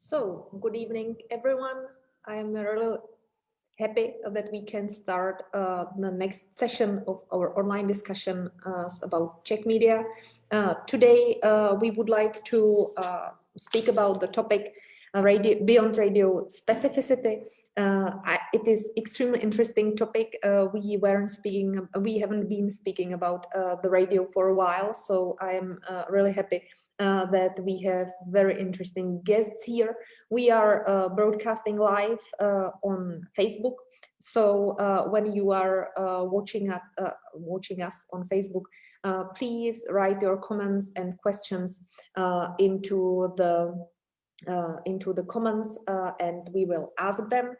So, good evening, everyone. I'm really happy that we can start the next session of our online discussion about Czech media. Today, we would like to speak about the topic beyond radio specificity. It is extremely interesting topic. We haven't been speaking about the radio for a while, so I am really happy that we have very interesting guests here. We are broadcasting live on Facebook. So when you are watching us on Facebook, please write your comments and questions into the comments, and we will ask them.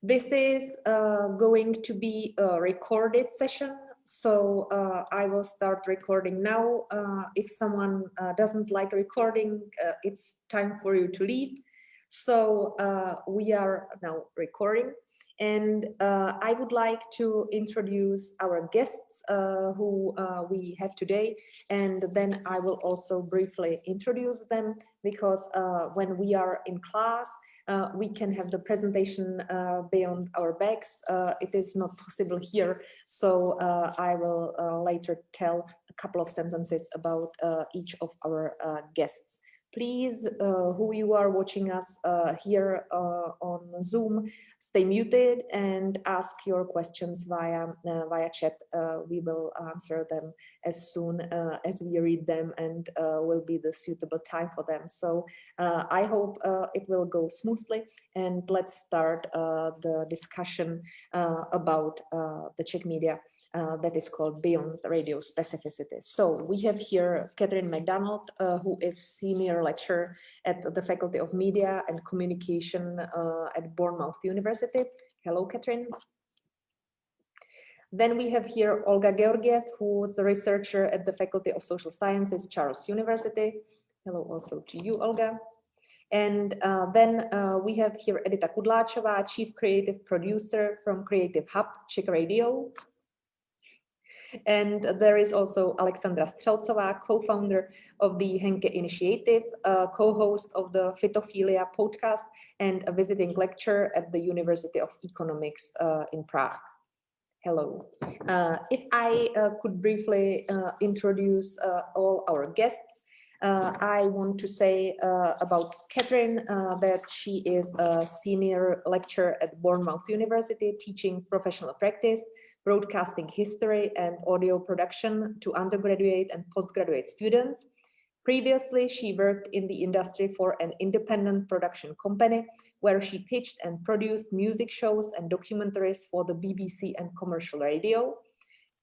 This is going to be a recorded session, so I will start recording now. If someone doesn't like recording, it's time for you to leave. So we are now recording. And I would like to introduce our guests who we have today, and then I will also briefly introduce them, because when we are in class, we can have the presentation beyond our backs. It is not possible here, so I will later tell a couple of sentences about each of our guests. Please, who you are watching us here on Zoom, stay muted and ask your questions via chat. We will answer them as soon as we read them, and will be the suitable time for them. So I hope it will go smoothly, and let's start the discussion about the Czech media. That is called Beyond Radio Specificity. So we have here KATHRYN McDonald, who is senior lecturer at the Faculty of Media and Communication at Bournemouth University. Hello, KATHRYN. Then we have here OLGA GHEORGHIEV, who is a researcher at the Faculty of Social Sciences, Charles University. Hello also to you, Olga. And then we have here EDITA KUDLÁČová, Chief Creative Producer from Creative Hub, Czech Radio. And there is also ALEXANDRA STŘELCOVÁ, co-founder of the Haenke initiative, co-host of the Phytophilia podcast, and a visiting lecturer at the University of Economics in Prague. Hello. If I could briefly introduce all our guests, I want to say about KATHRYN that she is a senior lecturer at Bournemouth University, teaching professional practice, broadcasting history and audio production to undergraduate and postgraduate students. Previously, she worked in the industry for an independent production company, where she pitched and produced music shows and documentaries for the BBC and commercial radio.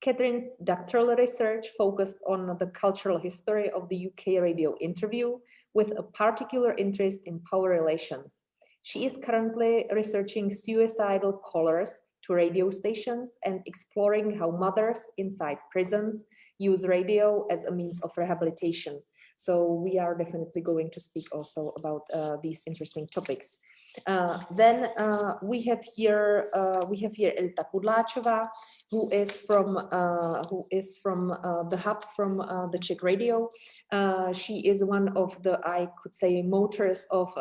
KATHRYN's doctoral research focused on the cultural history of the UK radio interview, with a particular interest in power relations. She is currently researching suicidal callers to radio stations and exploring how mothers inside prisons use radio as a means of rehabilitation. So we are definitely going to speak also about these interesting topics. Then we have here EDITA KUDLÁČová, who is from the hub from the Czech radio. She is one of the, I could say, motors of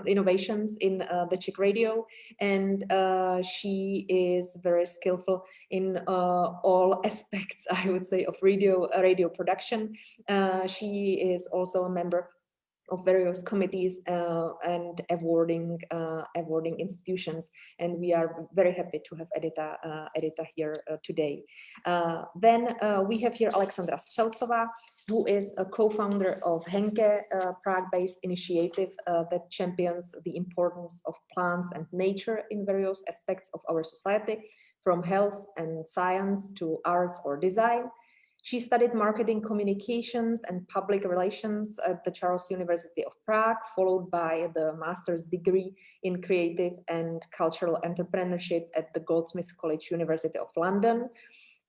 innovations in the Czech radio, and she is very skillful in all aspects, I would say, of radio production. She is also a member of various committees and awarding institutions, and we are very happy to have EDITA here today. Then we have here ALEXANDRA STŘELCOVÁ, who is a co-founder of Haenke, Prague-based initiative that champions the importance of plants and nature in various aspects of our society, from health and science to arts or design. She studied marketing communications and public relations at the Charles University of Prague, followed by the master's degree in creative and cultural entrepreneurship at the Goldsmiths College, University of London.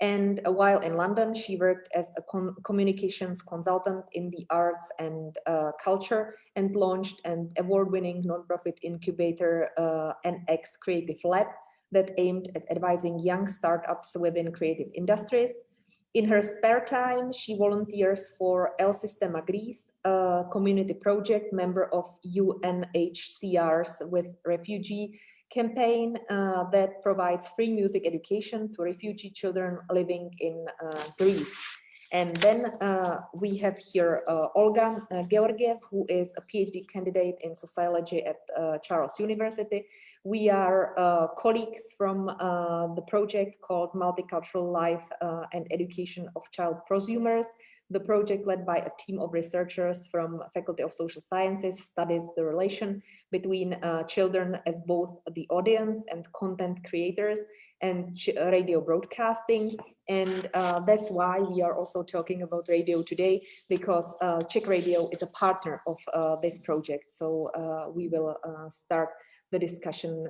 And while in London, she worked as a communications consultant in the arts and culture, and launched an award-winning nonprofit incubator, NX Creative Lab, that aimed at advising young startups within creative industries. In her spare time, she volunteers for El Sistema Gris, a community project member of UNHCR's With Refugee campaign that provides free music education to refugee children living in Greece. And then we have here Olga GHEORGHIEV, who is a PhD candidate in sociology at Charles University. We are colleagues from the project called Multicultural Life and Education of Child Prosumers. The project, led by a team of researchers from Faculty of Social Sciences, studies the relation between children as both the audience and content creators and radio broadcasting. And that's why we are also talking about radio today, because Czech Radio is a partner of this project. So we will start the discussion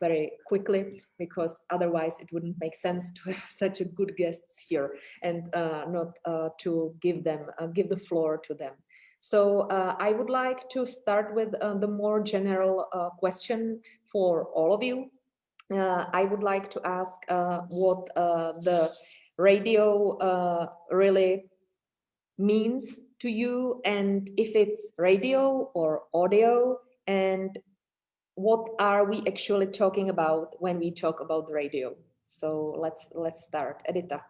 very quickly, because otherwise it wouldn't make sense to have such a good guests here and not to give the floor to them. So I would like to start with the more general question for all of you. I would like to ask what the radio really means to you, and if it's radio or audio, and what are we actually talking about when we talk about radio. So let's start. Edita.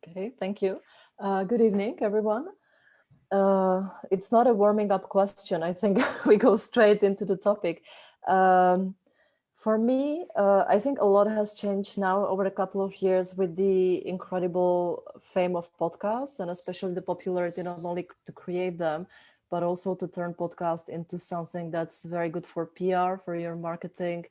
Okay, thank you. Good evening, everyone. It's not a warming up question. I think we go straight into the topic. For me, I think a lot has changed now over a couple of years with the incredible fame of podcasts, and especially the popularity not only to create them, but also to turn podcasts into something that's very good for PR, for your marketing,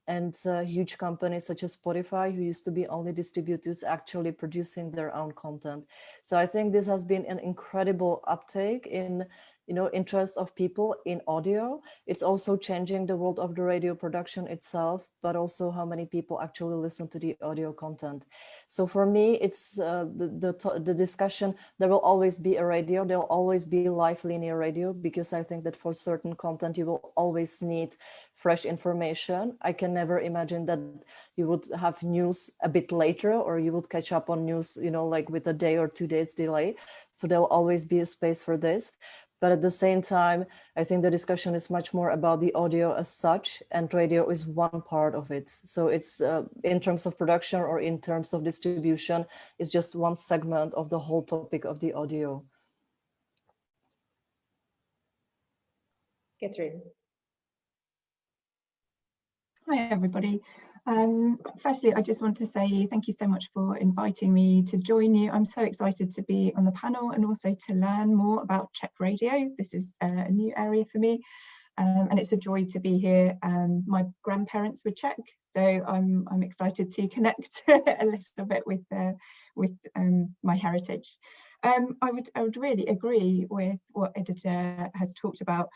and huge companies such as Spotify, who used to be only distributors, actually producing their own content. So I think this has been an incredible uptake in interest of people in audio. It's also changing the world of the radio production itself, but also how many people actually listen to the audio content. So for me, it's the discussion. There will always be a radio. There will always be live linear radio, because I think that for certain content you will always need fresh information. I can never imagine that you would have news a bit later, or you would catch up on news, like with a day or 2 days delay. So there will always be a space for this. But at the same time, I think the discussion is much more about the audio as such, and radio is one part of it. So it's in terms of production or in terms of distribution, it's just one segment of the whole topic of the audio. KATHRYN. Hi, everybody. Firstly, I just want to say thank you so much for inviting me to join you. I'm so excited to be on the panel and also to learn more about Czech radio. This is a new area for me, and it's a joy to be here. My grandparents were Czech, so I'm excited to connect a little bit with my heritage. I would really agree with what Edita has talked about.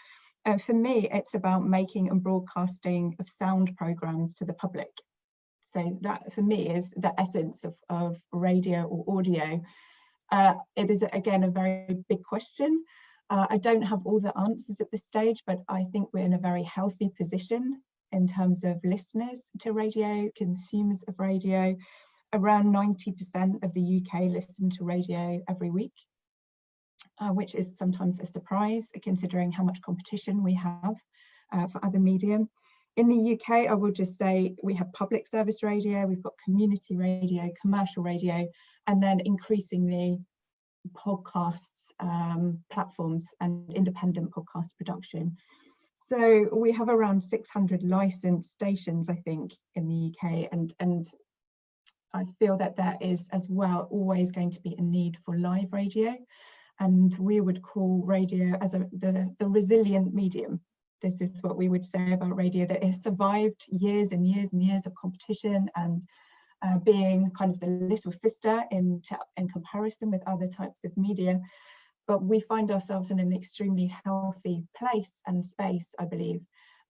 For me, it's about making and broadcasting of sound programs to the public. So that, for me, is the essence of radio or audio. It is, again, a very big question. I don't have all the answers at this stage, but I think we're in a very healthy position in terms of listeners to radio, consumers of radio. Around 90% of the UK listen to radio every week. Which is sometimes a surprise, considering how much competition we have for other media. In the UK, I will just say we have public service radio, we've got community radio, commercial radio, and then increasingly podcasts, platforms, and independent podcast production. So we have around 600 licensed stations, I think, in the UK, and I feel that there is as well always going to be a need for live radio. And we would call radio as the resilient medium. This is what we would say about radio, that it has survived years and years and years of competition, and being kind of the little sister in comparison with other types of media. But we find ourselves in an extremely healthy place and space, I believe.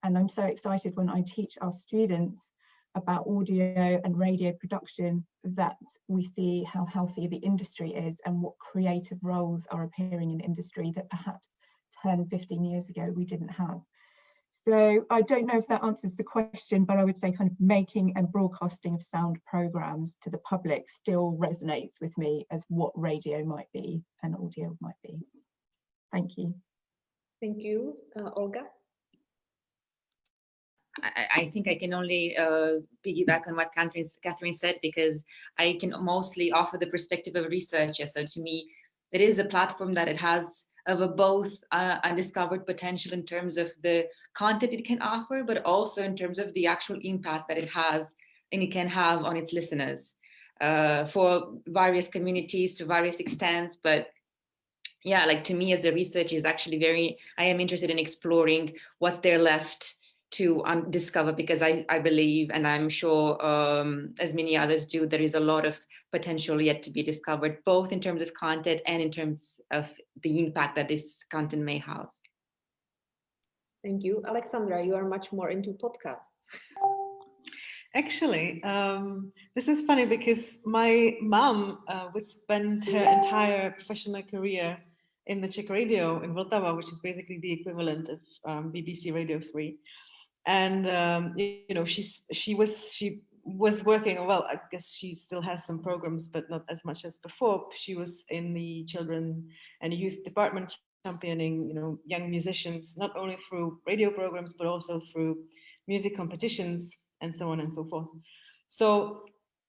And I'm so excited when I teach our students about audio and radio production, that we see how healthy the industry is and what creative roles are appearing in industry that perhaps 10, 15 years ago we didn't have. So I don't know if that answers the question, but I would say kind of making and broadcasting of sound programs to the public still resonates with me as what radio might be and audio might be. Thank you. Thank you, Olga. I think I can only piggyback on what KATHRYN said, because I can mostly offer the perspective of a researcher. So to me, it is a platform that it has of a both undiscovered potential in terms of the content it can offer, but also in terms of the actual impact that it has and it can have on its listeners for various communities to various extents. But yeah, like to me as a researcher is actually I am interested in exploring what's there left to discover, because I believe, and I'm sure as many others do, there is a lot of potential yet to be discovered, both in terms of content and in terms of the impact that this content may have. Thank you. Alexandra, you are much more into podcasts. Actually, this is funny because my mom would spend her entire professional career in the Czech radio in Vltava, which is basically the equivalent of BBC Radio 3. And you know, she was working, well, I guess she still has some programs, but not as much as before. She was in the children and youth department, championing, you know, young musicians, not only through radio programs, but also through music competitions and so on and so forth. So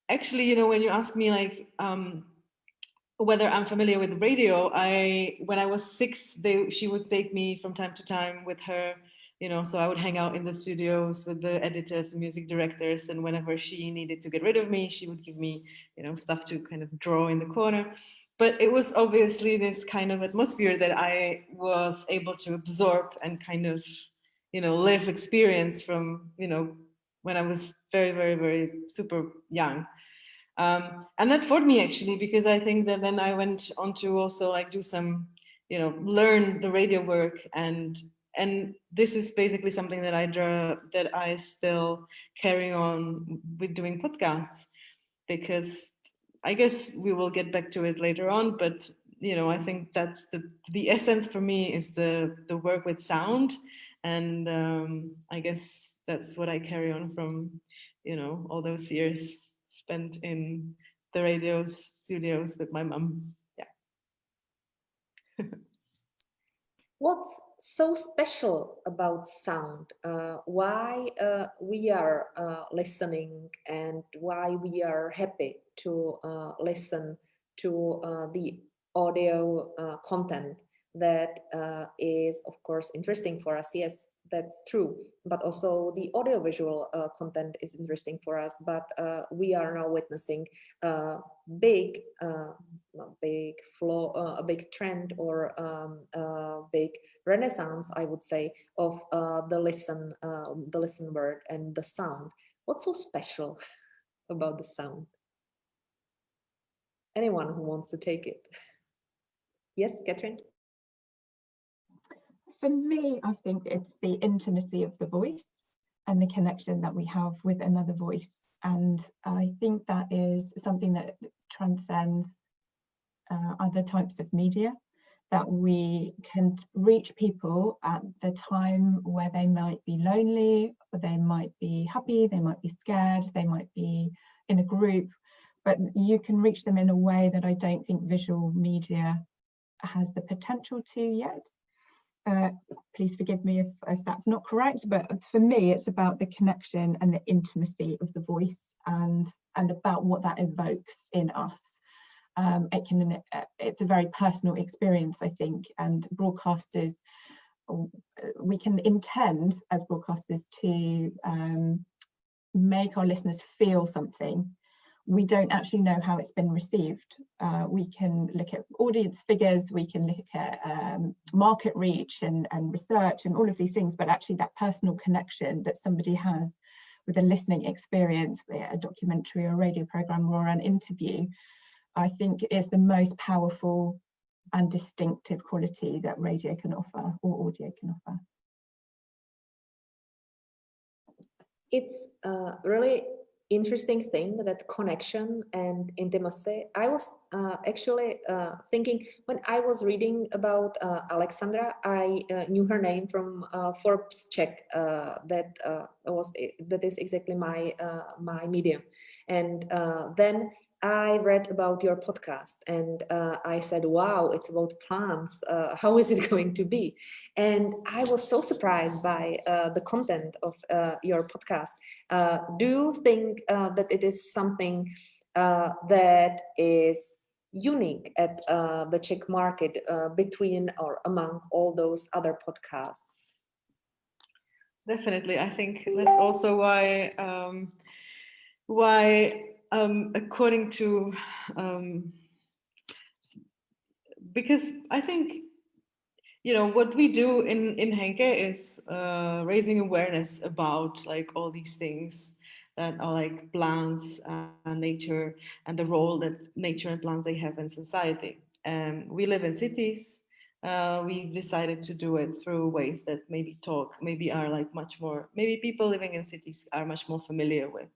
actually, you know, when you ask me like whether I'm familiar with radio, when I was 6, she would take me from time to time with her, you know, so I would hang out in the studios with the editors, the music directors, and whenever she needed to get rid of me, she would give me, you know, stuff to kind of draw in the corner. But it was obviously this kind of atmosphere that I was able to absorb and kind of, you know, live experience from, you know, when I was very, very, very super young. And that formed me actually, because I think that then I went on to also like do some, you know, learn the radio work, and this is basically something that I still carry on with doing podcasts, because I guess we will get back to it later on, but you know, I think that's the essence for me is the work with sound, and I guess that's what I carry on from, you know, all those years spent in the radio studios with my mom. Yeah. What's so special about sound? Why we are listening, and why we are happy to listen to the audio content that is, of course, interesting for us. Yes, that's true. But also the audiovisual content is interesting for us. But we are now witnessing a big trend, or a big renaissance, I would say, of the listen word and the sound. What's so special about the sound? Anyone who wants to take it? Yes, KATHRYN? For me, I think it's the intimacy of the voice and the connection that we have with another voice. And I think that is something that transcends other types of media, that we can reach people at the time where they might be lonely, or they might be happy, they might be scared, they might be in a group, but you can reach them in a way that I don't think visual media has the potential to yet. Please forgive me if that's not correct, but for me it's about the connection and the intimacy of the voice, and about what that evokes in us. It's a very personal experience, I think, and broadcasters, we can intend as broadcasters to make our listeners feel something. We don't actually know how it's been received. We can look at audience figures, we can look at market reach and research and all of these things, but actually that personal connection that somebody has with a listening experience, be it a documentary or a radio program or an interview, I think is the most powerful and distinctive quality that radio can offer, or audio can offer. It's really interesting thing, that connection and intimacy. I was actually thinking, when I was reading about Alexandra, I knew her name from Forbes Czech. That is exactly my my medium. And then I read about your podcast, and I said, wow, it's about plants. How is it going to be? And I was so surprised by the content of your podcast. Do you think that it is something that is unique at the Czech market between or among all those other podcasts? Definitely. I think that's also why according to, because I think, you know, what we do in Haenke is raising awareness about like all these things that are like plants and nature, and the role that nature and plants they have in society. We live in cities. We've decided to do it through ways that maybe are like much more, maybe people living in cities are much more familiar with.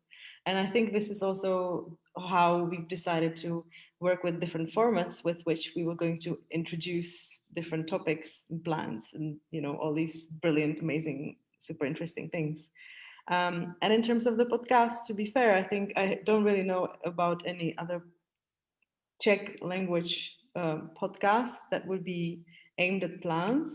And I think this is also how we've decided to work with different formats with which we were going to introduce different topics and plans and, you know, all these brilliant, amazing, super interesting things. And in terms of the podcast, to be fair, I think I don't really know about any other Czech language podcast that would be aimed at plants.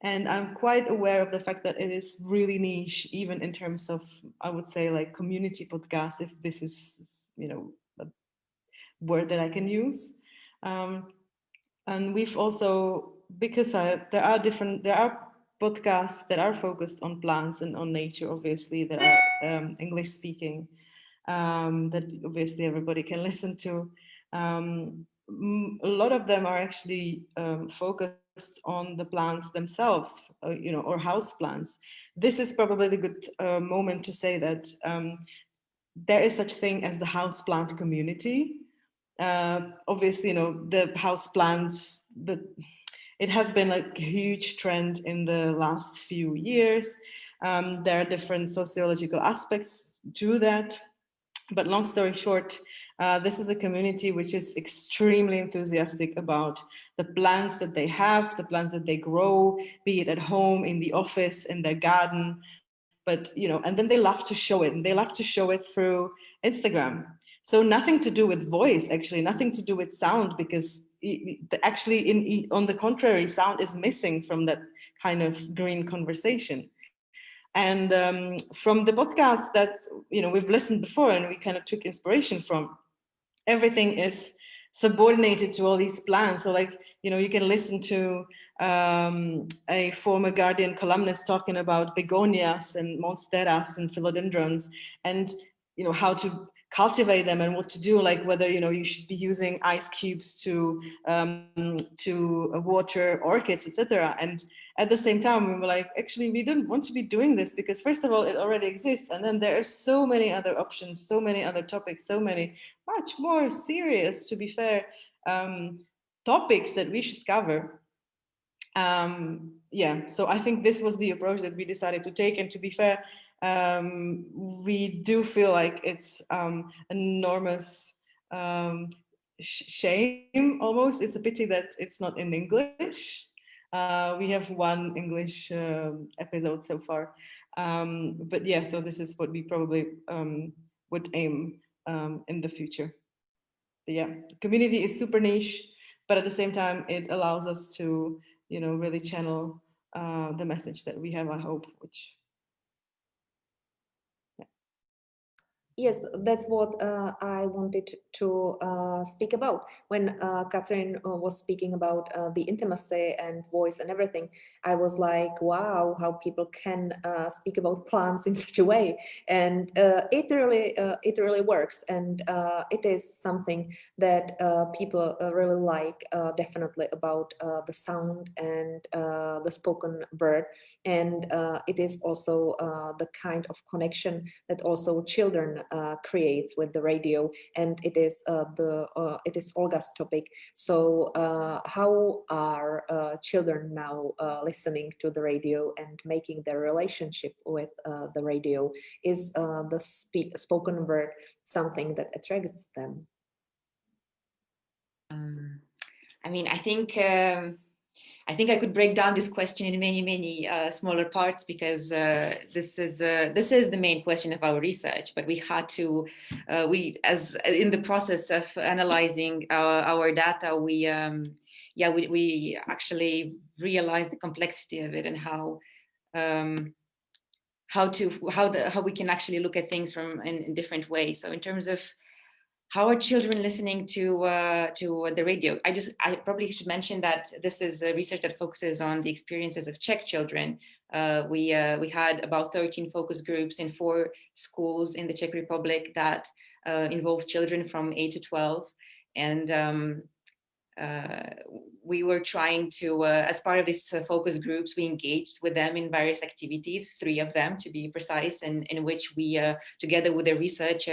And I'm quite aware of the fact that it is really niche, even in terms of, I would say, like community podcasts, if this is, you know, a word that I can use. And we've also, because there are podcasts that are focused on plants and on nature, obviously, that are English speaking, that obviously everybody can listen to. A lot of them are actually focused on the plants themselves, you know, or house plants. This is probably the good moment to say that there is such thing as the house plant community. Obviously, you know, the house plants, it has been like a huge trend in the last few years. There are different sociological aspects to that, but long story short, this is a community which is extremely enthusiastic about the plants that they have, the plants that they grow, be it at home, in the office, in their garden. But, you know, and then they love to show it, and they love to show it through Instagram. So nothing to do with voice, actually, nothing to do with sound, because actually, on the contrary, sound is missing from that kind of green conversation. And from the podcast that, you know, we've listened before and we kind of took inspiration from, everything is subordinated to all these plants. So like, you know, you can listen to a former Guardian columnist talking about begonias and monsteras and philodendrons, and, you know, how to cultivate them and what to do, like whether, you know, you should be using ice cubes to water orchids, etc. And at the same time, we were like, actually, we don't want to be doing this, because first of all, it already exists. And then there are so many other options, so many other topics, so many much more serious, to be fair, topics that we should cover. Yeah, so I think this was the approach that we decided to take. And to be fair, we do feel like it's an enormous shame almost. It's a pity that it's not in English. We have one English episode so far. But yeah, so this is what we probably would aim in the future. But yeah, the community is super niche, but at the same time, it allows us to, you know, really channel the message that we have, I hope, which. Yes, that's what I wanted to speak about. When KATHRYN was speaking about the intimacy and voice and everything, I was like, wow, how people can speak about plants in such a way. And it really works. And it is something that people really like, definitely, about the sound and the spoken word. And it is also the kind of connection that also children creates with the radio, and it is Olga's topic. So how are children now listening to the radio and making their relationship with the radio? Is the spoken word something that attracts them? I mean, I think I could break down this question in many smaller parts, because this is the main question of our research. But we had to, as in the process of analyzing our data, we actually realized the complexity of it, and how we can actually look at things from in different ways. So in terms of how are children listening to the radio? I probably should mention that this is a research that focuses on the experiences of Czech children. We had about 13 focus groups in 4 schools in the Czech Republic that involved children from 8 to 12, and we were trying to, as part of these focus groups, we engaged with them in various activities, 3 of them to be precise, and in which we, together with the research,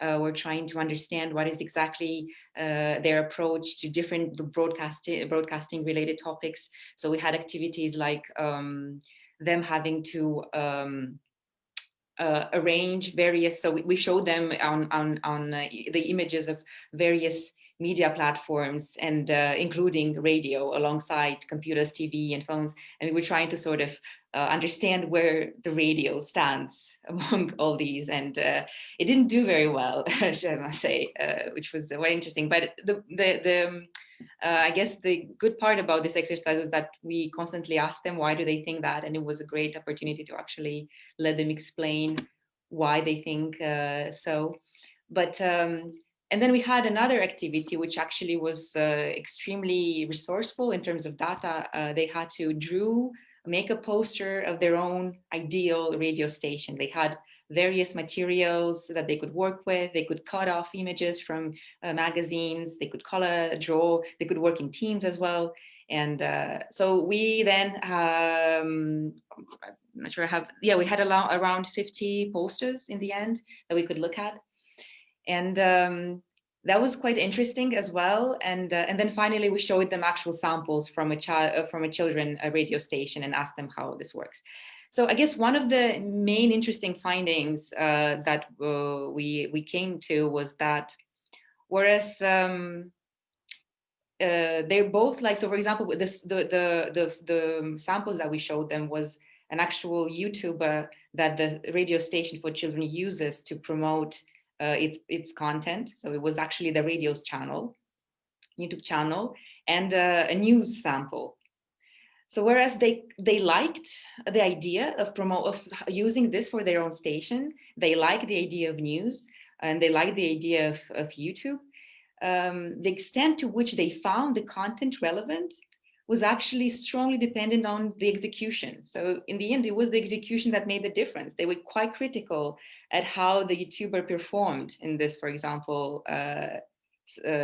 were trying to understand what is exactly their approach to different broadcasting related topics. So we had activities like them having to arrange various, so we showed them on the images of various media platforms, and including radio alongside computers, TV and phones. And we were trying to sort of understand where the radio stands among all these. And it didn't do very well, I must say, which was very interesting. But I guess the good part about this exercise was that we constantly asked them, why do they think that? And it was a great opportunity to actually let them explain why they think so. But and then we had another activity, which actually was extremely resourceful in terms of data. They had to make a poster of their own ideal radio station. They had various materials that they could work with. They could cut off images from magazines. They could color, draw. They could work in teams as well. And so we then, I'm not sure we had around 50 posters in the end that we could look at. And that was quite interesting as well. And then finally, we showed them actual samples from a children radio station, and asked them how this works. So I guess one of the main interesting findings that we came to was that, whereas they're both like, so for example, the samples that we showed them was an actual YouTuber that the radio station for children uses to promote its content. So it was actually the radio's YouTube channel, and a news sample. So whereas they liked the idea of using this for their own station, they liked the idea of news, and they liked the idea of YouTube. The extent to which they found the content relevant was actually strongly dependent on the execution. So in the end, it was the execution that made the difference. They were quite critical at how the YouTuber performed in this, for example,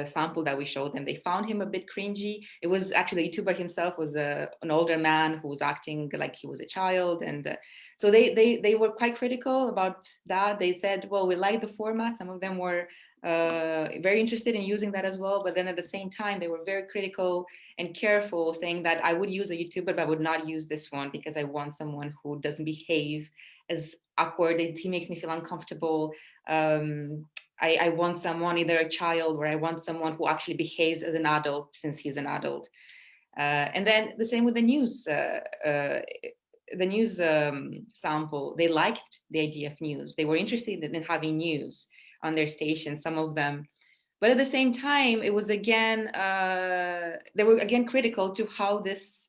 sample that we showed them. They found him a bit cringy. It was actually, the YouTuber himself was an older man who was acting like he was a child. And so they were quite critical about that. They said, well, we like the format. Some of them were very interested in using that as well. But then at the same time, they were very critical and careful, saying that I would use a YouTuber, but I would not use this one because I want someone who doesn't behave as awkward. He makes me feel uncomfortable. I want someone, either a child, or I want someone who actually behaves as an adult, since he's an adult. And then the same with the news. The news sample, they liked the idea of news. They were interested in having news on their station, some of them. But at the same time, it was again, they were again critical to how this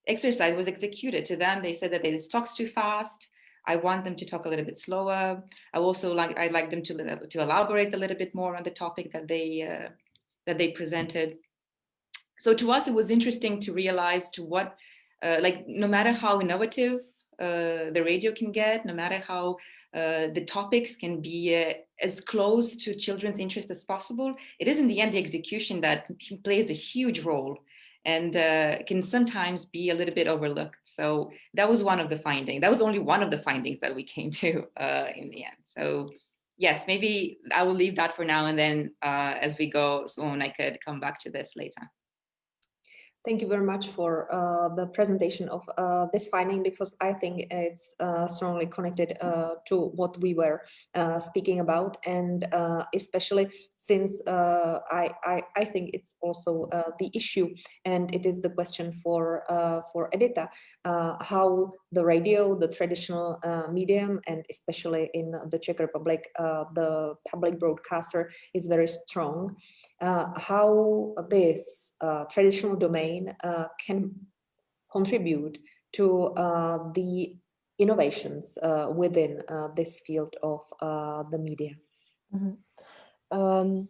exercise was executed. To them, they said that this talks too fast. I want them to talk a little bit slower. I'd like them to elaborate a little bit more on the topic that they presented. So to us, it was interesting to realize to what, no matter how innovative the radio can get, no matter how the topics can be as close to children's interest as possible, it is in the end the execution that plays a huge role, and can sometimes be a little bit overlooked. So that was one of the findings. That was only one of the findings that we came to in the end. So yes, maybe I will leave that for now, and then as we go on, I could come back to this later. Thank you very much for the presentation of this finding, because I think it's strongly connected to what we were speaking about, and especially since I think it's also the issue, and it is the question for EDITA, how the radio, the traditional medium, and especially in the Czech Republic, the public broadcaster is very strong. How this traditional domain can contribute to the innovations within this field of the media. Mm-hmm.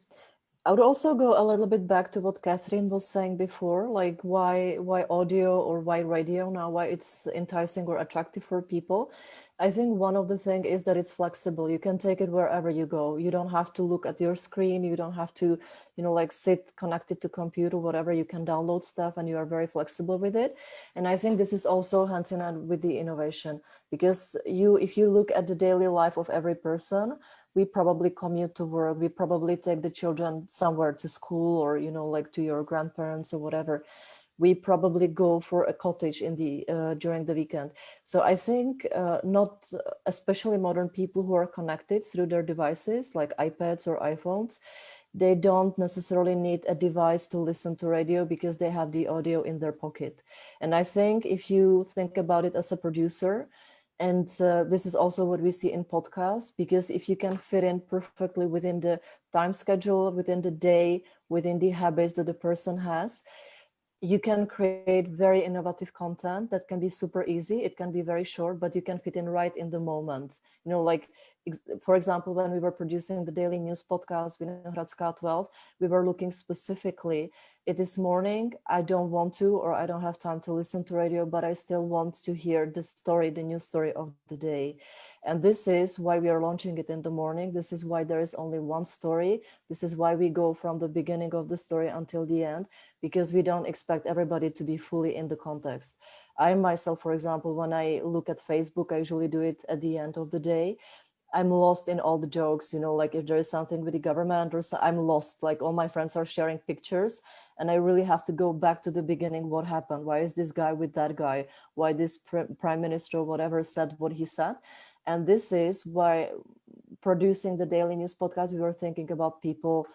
I would also go a little bit back to what KATHRYN was saying before, like why audio or why radio now, why it's enticing or attractive for people. I think one of the things is that it's flexible. You can take it wherever you go. You don't have to look at your screen. You don't have to, like sit connected to computer, whatever. You can download stuff and you are very flexible with it. And I think this is also hand in hand with the innovation, because if you look at the daily life of every person, we probably commute to work, we probably take the children somewhere to school, or, like to your grandparents or whatever. We probably go for a cottage in during the weekend. So I think not especially modern people who are connected through their devices like iPads or iPhones, they don't necessarily need a device to listen to radio because they have the audio in their pocket. And I think if you think about it as a producer, and this is also what we see in podcasts, because if you can fit in perfectly within the time schedule, within the day, within the habits that the person has, you can create very innovative content that can be super easy. It can be very short, but you can fit in right in the moment. Like, for example, when we were producing the daily news podcast, Vinohradská 12, we were looking specifically, this morning, I don't want to, or I don't have time to listen to radio, but I still want to hear the story, the news story of the day. And this is why we are launching it in the morning. This is why there is only one story. This is why we go from the beginning of the story until the end, because we don't expect everybody to be fully in the context. I myself, for example, when I look at Facebook, I usually do it at the end of the day. I'm lost in all the jokes, like if there is something with the government or so, I'm lost. Like all my friends are sharing pictures and I really have to go back to the beginning. What happened? Why is this guy with that guy? Why this prime minister or whatever said what he said? And this is why producing the daily news podcast, we were thinking about people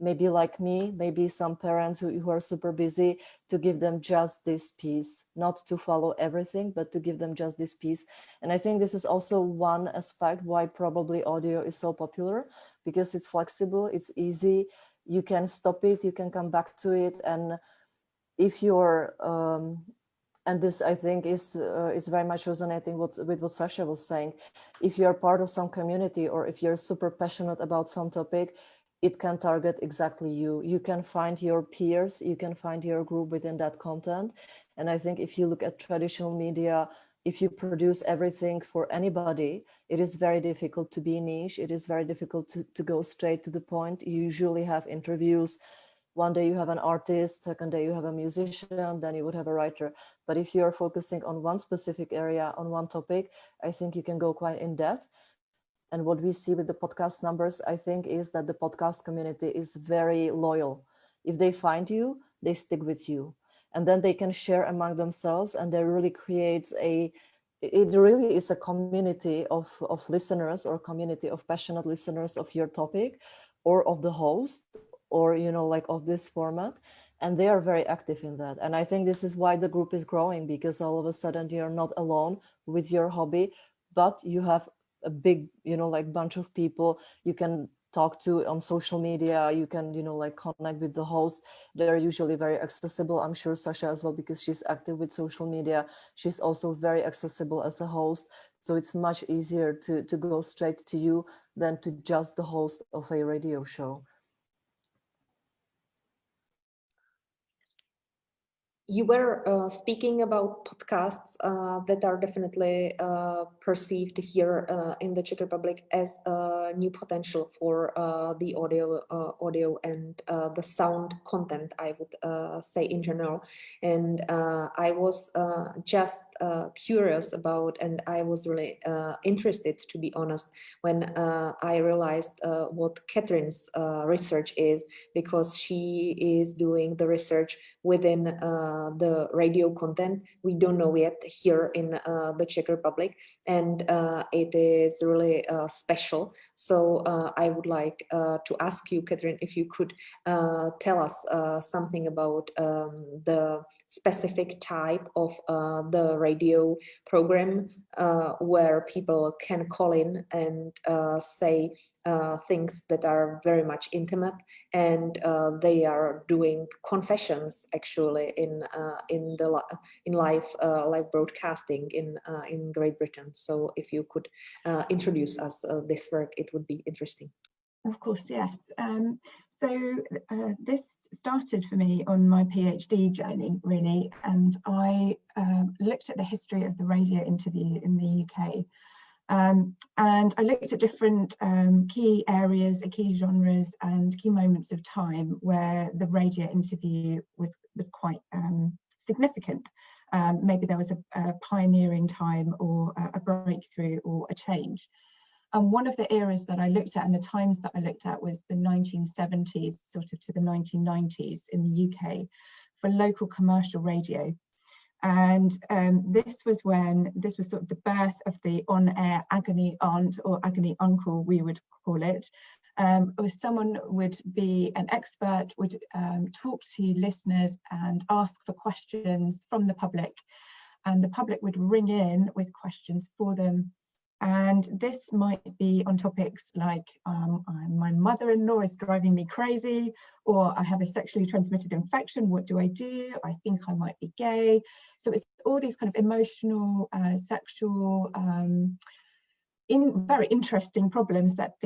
maybe like me, maybe some parents who are super busy, to give them just this piece, not to follow everything, but to give them just this piece. And I think this is also one aspect why probably audio is so popular, because it's flexible, it's easy, you can stop it, you can come back to it. And if you're, and this I think is very much resonating with what Sasha was saying, if you're part of some community or if you're super passionate about some topic, it can target exactly you. You can find your peers, you can find your group within that content. And I think if you look at traditional media, if you produce everything for anybody, it is very difficult to be niche. It is very difficult to go straight to the point. You usually have interviews. One day you have an artist, second day you have a musician, then you would have a writer. But if you're focusing on one specific area, on one topic, I think you can go quite in depth. And what we see with the podcast numbers, I think, is that the podcast community is very loyal. If they find you, they stick with you. And then they can share among themselves, and there really creates it really is a community of listeners, or community of passionate listeners of your topic or of the host, or, like of this format. And they are very active in that. And I think this is why the group is growing, because all of a sudden you're not alone with your hobby, but you have a big, like bunch of people you can talk to on social media. You can, like connect with the host. They're usually very accessible. I'm sure Sasha as well, because she's active with social media. She's also very accessible as a host. So it's much easier to go straight to you than to just the host of a radio show. You were speaking about podcasts that are definitely perceived here in the Czech Republic as a new potential for the audio and the sound content, I would say in general. And I was just curious about, and I was really interested, to be honest, when I realized what KATHRYN's research is, because she is doing the research within the radio content. We don't know yet here in the Czech Republic, and it is really special. So I would like to ask you, KATHRYN, if you could tell us something about the specific type of the radio program where people can call in and say things that are very much intimate, and they are doing confessions actually in live broadcasting in Great Britain. So if you could introduce us this work, it would be interesting. Of course, yes. This started for me on my PhD journey, really, and I looked at the history of the radio interview in the UK. And I looked at different key areas, key genres and key moments of time where the radio interview was quite significant. Maybe there was a pioneering time or a breakthrough or a change. And one of the eras that I looked at and the times that I looked at was the 1970s sort of to the 1990s in the UK for local commercial radio. And this was sort of the birth of the on-air agony aunt or agony uncle, we would call it. It was someone would be an expert, would talk to listeners and ask for questions from the public, and the public would ring in with questions for them. And this might be on topics like my mother-in-law is driving me crazy, or I have a sexually transmitted infection, what do? I think I might be gay. So it's all these kind of emotional, sexual, very interesting problems that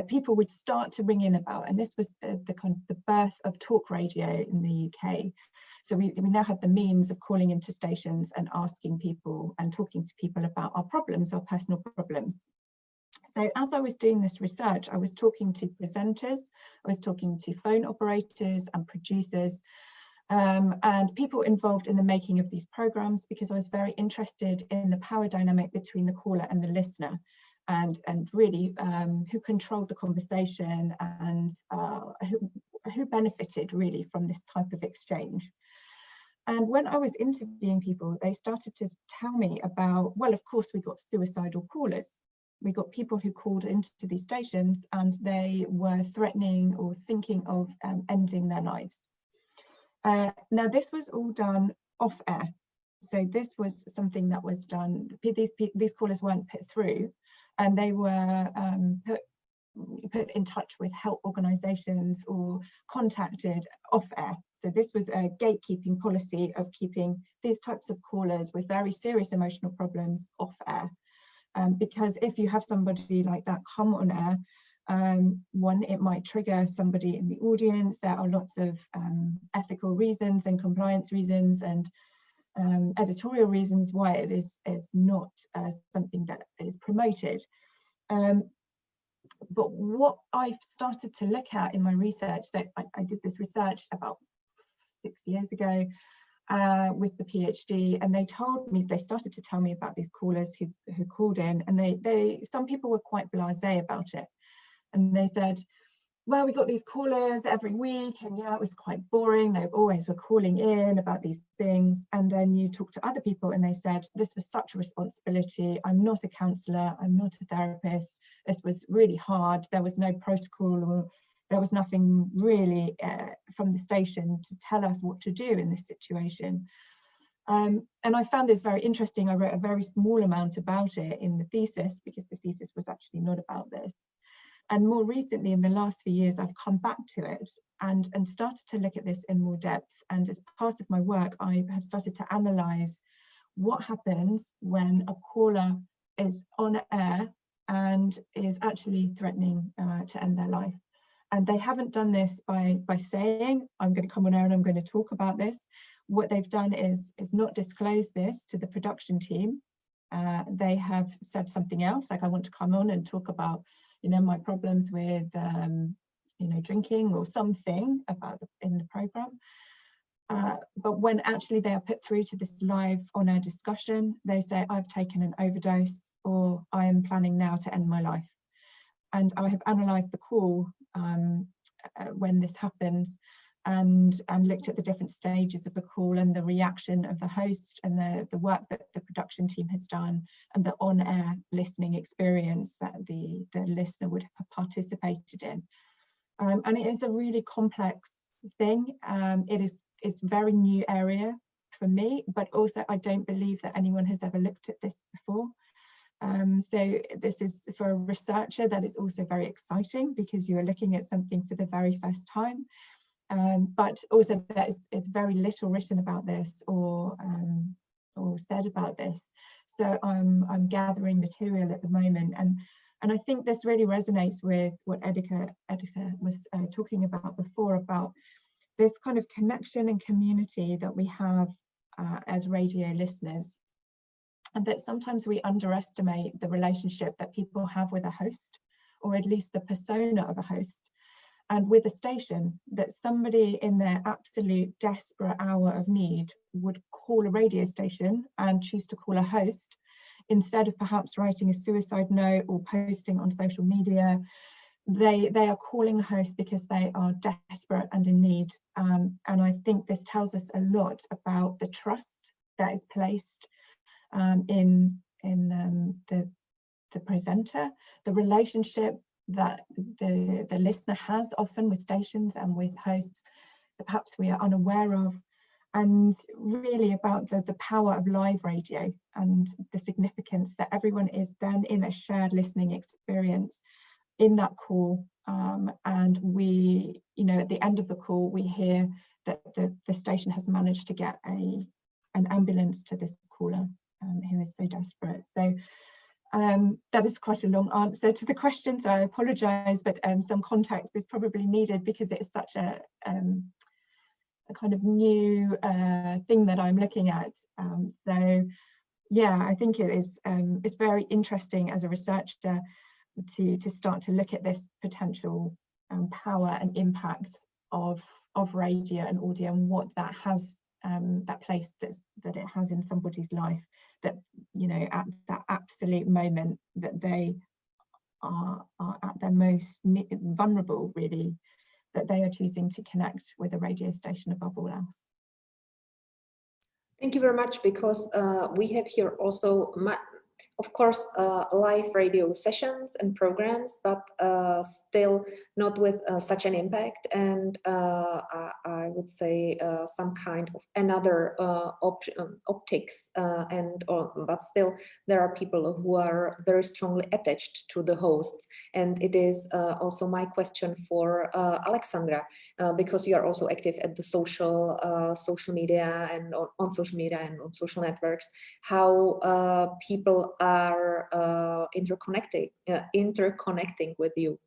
people would start to ring in about. And this was the birth of talk radio in the UK. So we now had the means of calling into stations and asking people and talking to people about our problems, our personal problems. So as I was doing this research, I was talking to presenters, I was talking to phone operators and producers, and people involved in the making of these programs, because I was very interested in the power dynamic between the caller and the listener, and really who controlled the conversation and who benefited really from this type of exchange. And when I was interviewing people, they started to tell me about, well, of course, we got suicidal callers. We got people who called into these stations and they were threatening or thinking of ending their lives. Now, this was all done off air. So this was something that was done, these callers weren't put through, and they were put in touch with help organisations or contacted off air. So this was a gatekeeping policy of keeping these types of callers with very serious emotional problems off air. Because if you have somebody like that come on air, one, it might trigger somebody in the audience. There are lots of ethical reasons and compliance reasons and editorial reasons why it is not something that is promoted. But what I started to look at in my research, so I did this research about 6 years ago with the PhD, and they started to tell me about these callers who called in, and some people were quite blasé about it. And they said, well, we got these callers every week, and yeah, it was quite boring. They always were calling in about these things. And then you talk to other people and they said, this was such a responsibility. I'm not a counsellor, I'm not a therapist. This was really hard. There was no protocol, or there was nothing really from the station to tell us what to do in this situation. And I found this very interesting. I wrote a very small amount about it in the thesis, because the thesis was actually not about this. And more recently, in the last few years, I've come back to it and started to look at this in more depth. And as part of my work, I have started to analyse what happens when a caller is on air and is actually threatening to end their life. And they haven't done this by saying, I'm going to come on air and I'm going to talk about this. What they've done is not disclose this to the production team. They have said something else, like I want to come on and talk about, my problems with, drinking or something about in the program. but when actually they are put through to this live on-air discussion, they say, I've taken an overdose, or I am planning now to end my life. And I have analysed the call when this happens, and looked at the different stages of the call and the reaction of the host and the work that the production team has done and the on-air listening experience that the listener would have participated in. And it is a really complex thing. It's a very new area for me, but also I don't believe that anyone has ever looked at this before. So this is, for a researcher, that is also very exciting, because you are looking at something for the very first time. But also there is very little written about this or said about this. So I'm gathering material at the moment, and I think this really resonates with what Edika was talking about before, about this kind of connection and community that we have as radio listeners, and that sometimes we underestimate the relationship that people have with a host, or at least the persona of a host, and with a station, that somebody in their absolute desperate hour of need would call a radio station and choose to call a host, instead of perhaps writing a suicide note or posting on social media. They are calling a host because they are desperate and in need. And I think this tells us a lot about the trust that is placed in the presenter, the relationship that the listener has often with stations and with hosts that perhaps we are unaware of, and really about the power of live radio and the significance that everyone is then in a shared listening experience in that call. And we, at the end of the call, we hear that the station has managed to get an ambulance to this caller who is so desperate. So that is quite a long answer to the question, so I apologise, but some context is probably needed, because it is such a kind of new thing that I'm looking at. So yeah, I think it is it's very interesting as a researcher to start to look at this potential power and impact of radio and audio, and what that has, that place that it has in somebody's life, that at that absolute moment that they are at their most vulnerable, really, that they are choosing to connect with a radio station above all else. Thank you very much, because we have here also, of course, live radio sessions and programs, but still not with such an impact, and I would say some kind of another optics, but still there are people who are very strongly attached to the hosts. And it is also my question for Alexandra, because you are also active at the social media and on social media and on social networks, how people are interconnecting with you.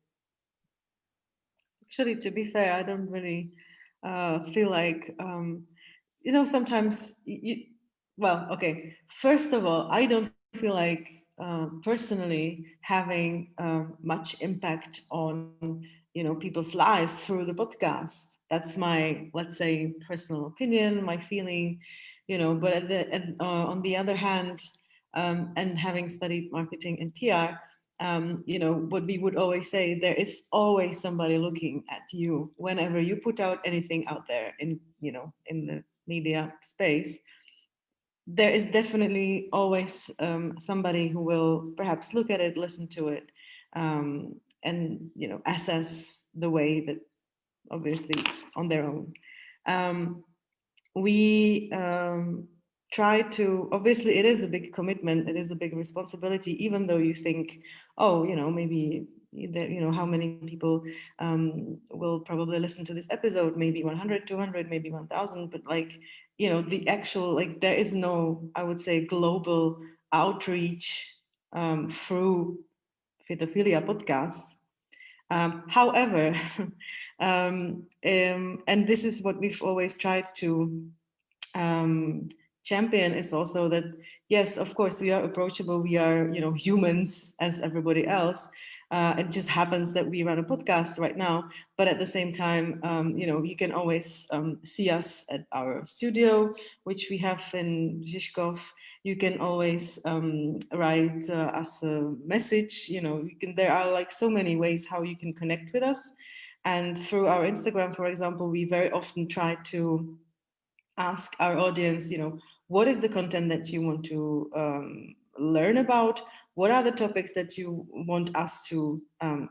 Actually, to be fair, I don't really feel like, sometimes, well, okay, first of all, I don't feel like personally having much impact on, people's lives through the podcast. That's my, let's say, personal opinion, my feeling, but on the other hand, and having studied marketing and PR, what we would always say, there is always somebody looking at you whenever you put out anything out there in the media space. There is definitely always somebody who will perhaps look at it, listen to it, and assess the way that, obviously, on their own. We try to, obviously it is a big commitment, it is a big responsibility, even though you think, oh, maybe how many people will probably listen to this episode, maybe 100, 200, maybe 1,000, but the actual, there is no, I would say, global outreach through Phytophilia podcast. However, and this is what we've always tried to champion, is also that, yes, of course, we are approachable, we are, humans as everybody else, It just happens that we run a podcast right now, but at the same time, you know, you can always see us at our studio, which we have in Žižkov. You can always write us a message. You know, there are like so many ways how you can connect with us. And through our Instagram, for example, we very often try to ask our audience, you know, what is the content that you want to learn about? What are the topics that you want us to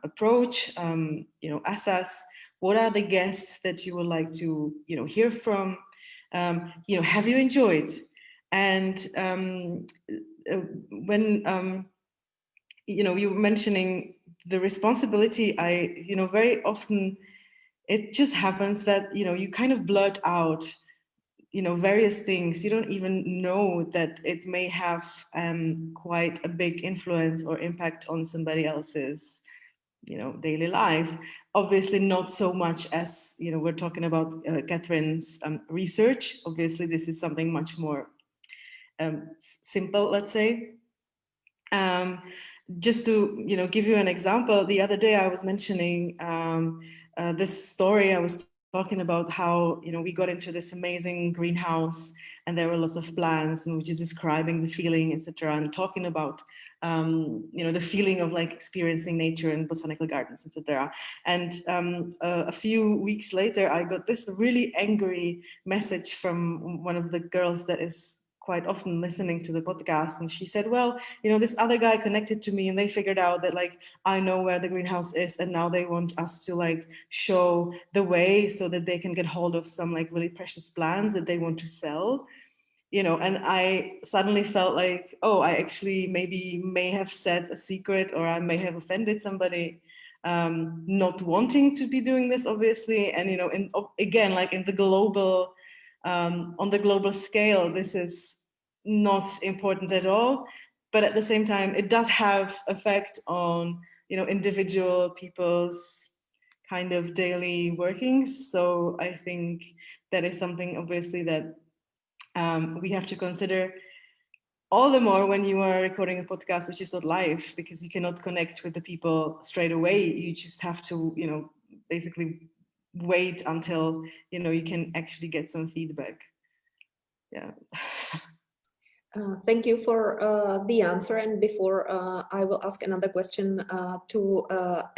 approach, you know, assess? What are the guests that you would like to, you know, hear from? You know, have you enjoyed? And when, you know, you were mentioning the responsibility, you know, very often it just happens that, you know, you kind of blurt out, you know, various things. You don't even know that it may have quite a big influence or impact on somebody else's, you know, daily life. Obviously not so much as, you know, we're talking about KATHRYN's research. Obviously this is something much more simple, let's say. Just to, you know, give you an example, the other day I was mentioning this story. I was talking about how, you know, we got into this amazing greenhouse and there were lots of plants, and which is describing the feeling, etc., and talking about, you know, the feeling of like experiencing nature in botanical gardens, etc. And a few weeks later, I got this really angry message from one of the girls that is quite often listening to the podcast, and she said, well, you know, this other guy connected to me and they figured out that like I know where the greenhouse is, and now they want us to like show the way so that they can get hold of some like really precious plants that they want to sell, you know. And I suddenly felt like, oh, I actually may have said a secret, or I may have offended somebody, not wanting to be doing this, obviously. And, you know, and again, like in the global, on the global scale, this is not important at all, but at the same time it does have effect on, you know, individual people's kind of daily workings. So I think that is something obviously that we have to consider all the more when you are recording a podcast which is not live, because you cannot connect with the people straight away. You just have to, you know, basically wait until, you know, you can actually get some feedback. Yeah. Thank you for the answer. And before I will ask another question to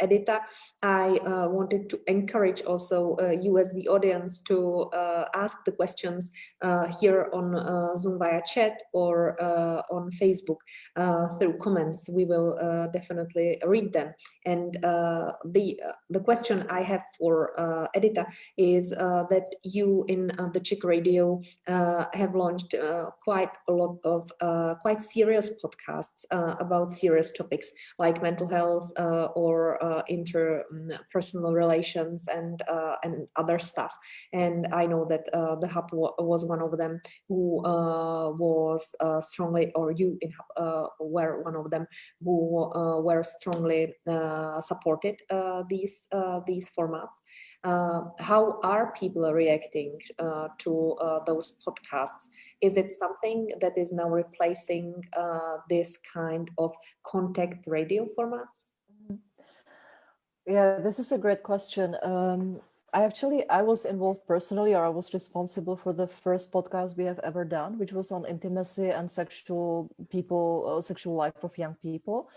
EDITA, I wanted to encourage also you as the audience to ask the questions here on Zoom via chat or on Facebook through comments. We will definitely read them. And the question I have for EDITA is that you in the Czech radio have launched quite a lot of quite serious podcasts about serious topics like mental health or interpersonal relations and other stuff. And I know that the Hub was one of them who was strongly, or you in Hub were one of them who were strongly supported these formats. How are people reacting to those podcasts? Is it something that is now replacing this kind of contact radio formats? Yeah, this is a great question. I was involved personally, or I was responsible for the first podcast we have ever done, which was on intimacy and sexual life of young people.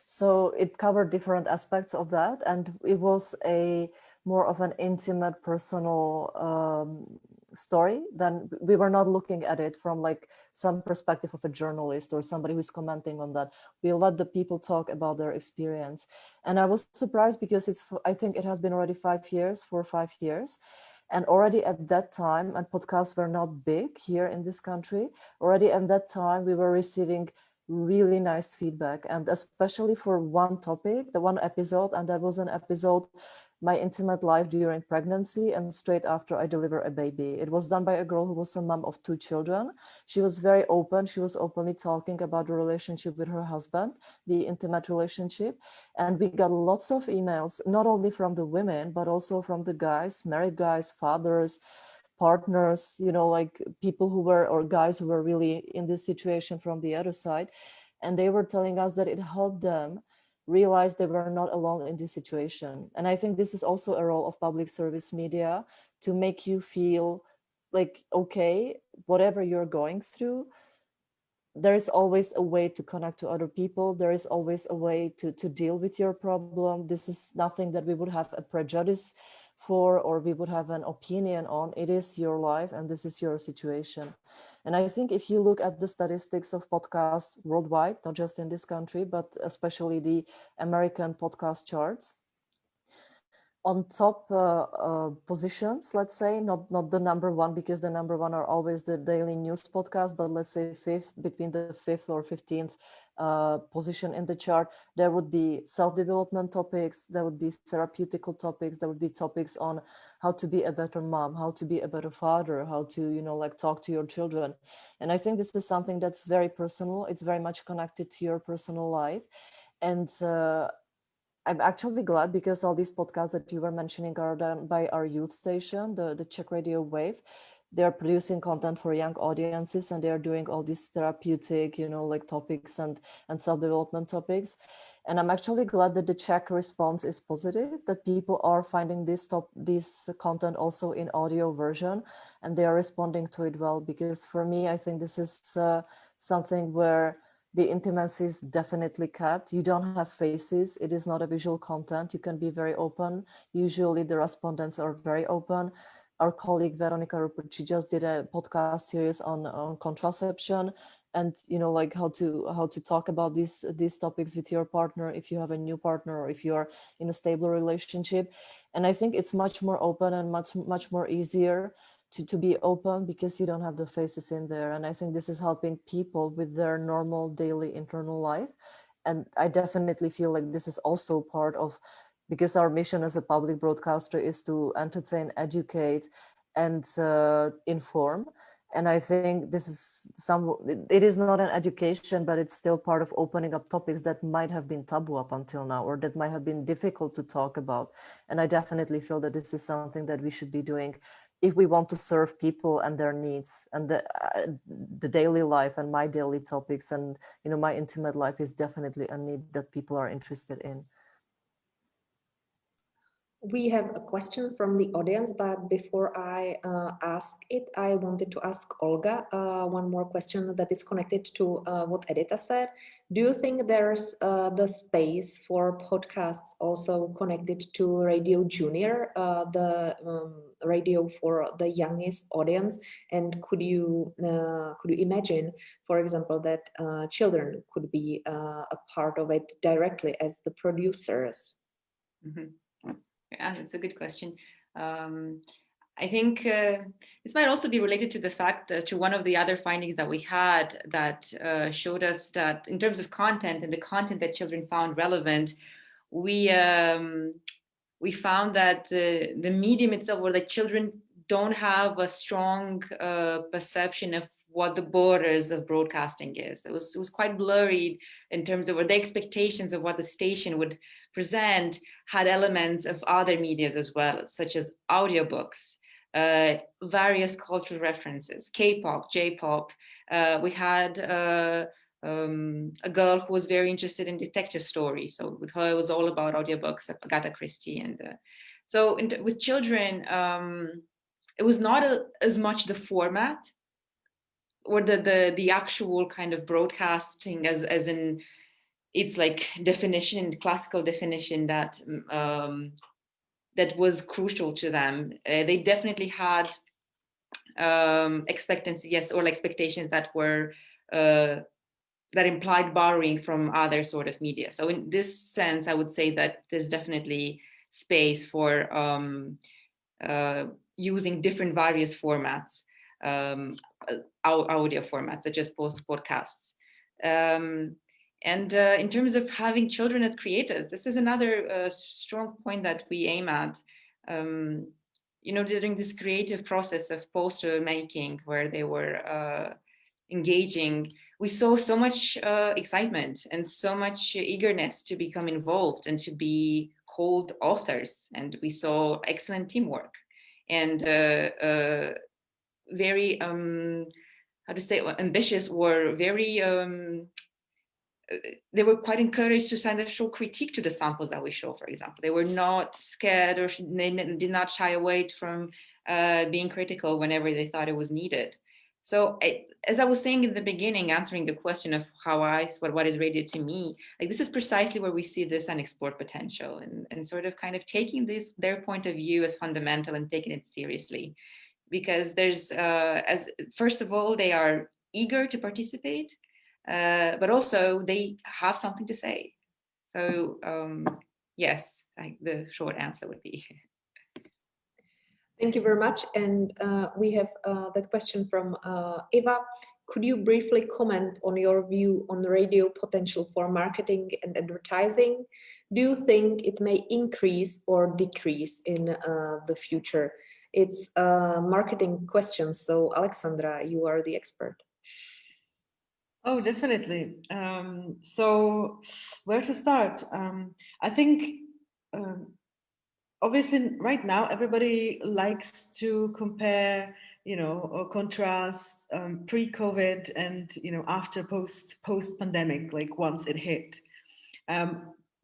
So it covered different aspects of that, and it was more of an intimate, personal story. Then we were not looking at it from like some perspective of a journalist or somebody who's commenting on that. We let the people talk about their experience. And I was surprised because I think it has been already 4 or 5 years. And already at that time, and podcasts were not big here in this country, already at that time, we were receiving really nice feedback, and especially for one topic, the one episode, and that was an episode, my intimate life during pregnancy and straight after I deliver a baby. It was done by a girl who was a mom of 2 children. She was very open. She was openly talking about the relationship with her husband, the intimate relationship. And we got lots of emails, not only from the women, but also from the guys, married guys, fathers, partners, you know, like people who were, or guys who were really in this situation from the other side. And they were telling us that it helped them realize they were not alone in this situation. And I think this is also a role of public service media, to make you feel like, okay, whatever you're going through, there is always a way to connect to other people. There is always a way to deal with your problem. This is nothing that we would have a prejudice for, or we would have an opinion on. It is your life and this is your situation. And I think if you look at the statistics of podcasts worldwide, not just in this country, but especially the American podcast charts, on top positions, let's say, not the number one, because the number one are always the daily news podcast, but let's say between the 5th or 15th position in the chart, there would be self-development topics, there would be therapeutical topics, there would be topics on how to be a better mom, how to be a better father, how to, you know, like talk to your children. And I think this is something that's very personal. It's very much connected to your personal life. And I'm actually glad, because all these podcasts that you were mentioning are done by our youth station, the Czech Radio Wave. They're producing content for young audiences, and they're doing all these therapeutic, you know, like topics and self-development topics. And I'm actually glad that the Czech response is positive, that people are finding this content also in audio version, and they are responding to it well. Because for me, I think this is something where the intimacy is definitely kept. You don't have faces. It is not a visual content. You can be very open. Usually the respondents are very open. Our colleague Veronika Rupert, she just did a podcast series on contraception, and, you know, like how to talk about these topics with your partner, if you have a new partner or if you are in a stable relationship. And I think it's much more open and much more easier to be open, because you don't have the faces in there. And I think this is helping people with their normal daily internal life. And I definitely feel like this is also part of, because our mission as a public broadcaster is to entertain, educate, and inform. And I think this is it is not an education, but it's still part of opening up topics that might have been taboo up until now, or that might have been difficult to talk about. And I definitely feel that this is something that we should be doing if we want to serve people and their needs, and the daily life and my daily topics, and, you know, my intimate life is definitely a need that people are interested in. We have a question from the audience, but before I ask it, I wanted to ask Olga one more question that is connected to what Edita said. Do you think there's the space for podcasts also connected to Radio Junior, the radio for the youngest audience? And could you imagine, for example, that children could be a part of it directly as the producers? Mm-hmm. Yeah, it's a good question. I think this might also be related to the fact that, to one of the other findings that we had, that showed us that in terms of content and the content that children found relevant, we found that the medium itself, or that children don't have a strong perception of what the borders of broadcasting is. It was quite blurry in terms of what the expectations of what the station would present had elements of other medias as well, such as audiobooks, various cultural references, K-pop, J-pop. We had a girl who was very interested in detective stories. So with her, it was all about audiobooks of Agatha Christie. And so with children, it was not as much the format or the actual kind of broadcasting as in its like definition, classical definition, that that was crucial to them. They definitely had expectancy, yes, or expectations that were that implied borrowing from other sort of media. So in this sense, I would say that there's definitely space for using different various formats, audio formats, such as podcasts. And in terms of having children as creators, this is another strong point that we aim at. You know, during this creative process of poster making, where they were engaging, we saw so much excitement and so much eagerness to become involved and to be called authors. And we saw excellent teamwork and very, how to say, ambitious, or very they were quite encouraged to kind of show critique to the samples that we show, for example. They were not scared, or they did not shy away from being critical whenever they thought it was needed. So as I was saying in the beginning, answering the question of what is radio to me, like this is precisely where we see this unexplored potential, and sort of kind of taking their point of view as fundamental and taking it seriously. Because there's, first of all, they are eager to participate, but also they have something to say. So yes, the short answer would be. Thank you very much. And we have that question from Eva. Could you briefly comment on your view on radio potential for marketing and advertising? Do you think it may increase or decrease in the future? It's a marketing question. So Alexandra, you are the expert. Oh, definitely. So where to start? I think obviously right now everybody likes to compare, or contrast pre-COVID and after post-pandemic, like once it hit.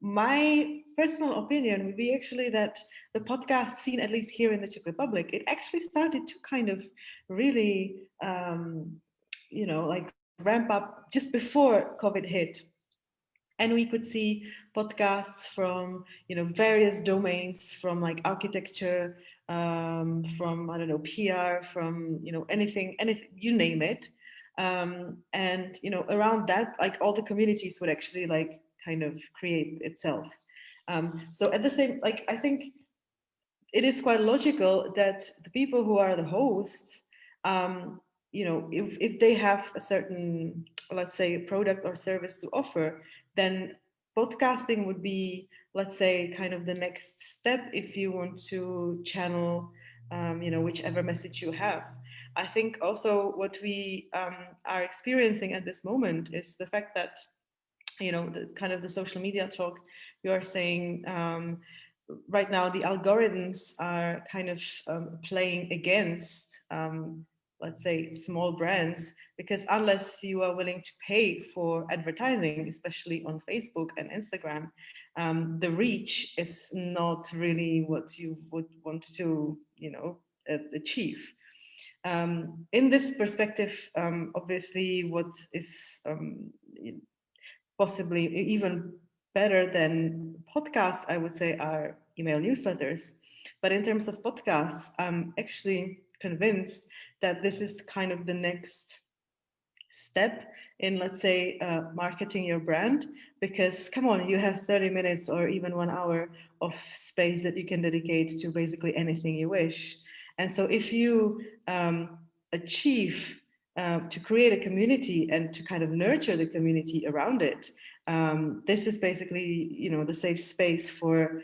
My personal opinion would be actually that the podcast scene, at least here in the Czech Republic, it actually started to kind of really, like ramp up just before COVID hit. And we could see podcasts from, various domains, from like architecture, from, I don't know, PR, from, anything, you name it. And, around that, like all the communities would actually like kind of create itself. So at the same, like, I think it is quite logical that the people who are the hosts, if they have a certain, let's say, product or service to offer, then podcasting would be, let's say, kind of the next step if you want to channel, whichever message you have. I think also what we are experiencing at this moment is the fact that, the kind of the social media talk you are saying, right now the algorithms are kind of playing against, let's say, small brands, because unless you are willing to pay for advertising, especially on Facebook and Instagram, the reach is not really what you would want to, achieve. In this perspective, obviously, what is possibly even better than podcasts, I would say, are email newsletters. But in terms of podcasts, I'm actually convinced that this is kind of the next step in, let's say, marketing your brand, because come on, you have 30 minutes or even 1 hour of space that you can dedicate to basically anything you wish. And so if you achieve to create a community and to kind of nurture the community around it, this is basically, the safe space for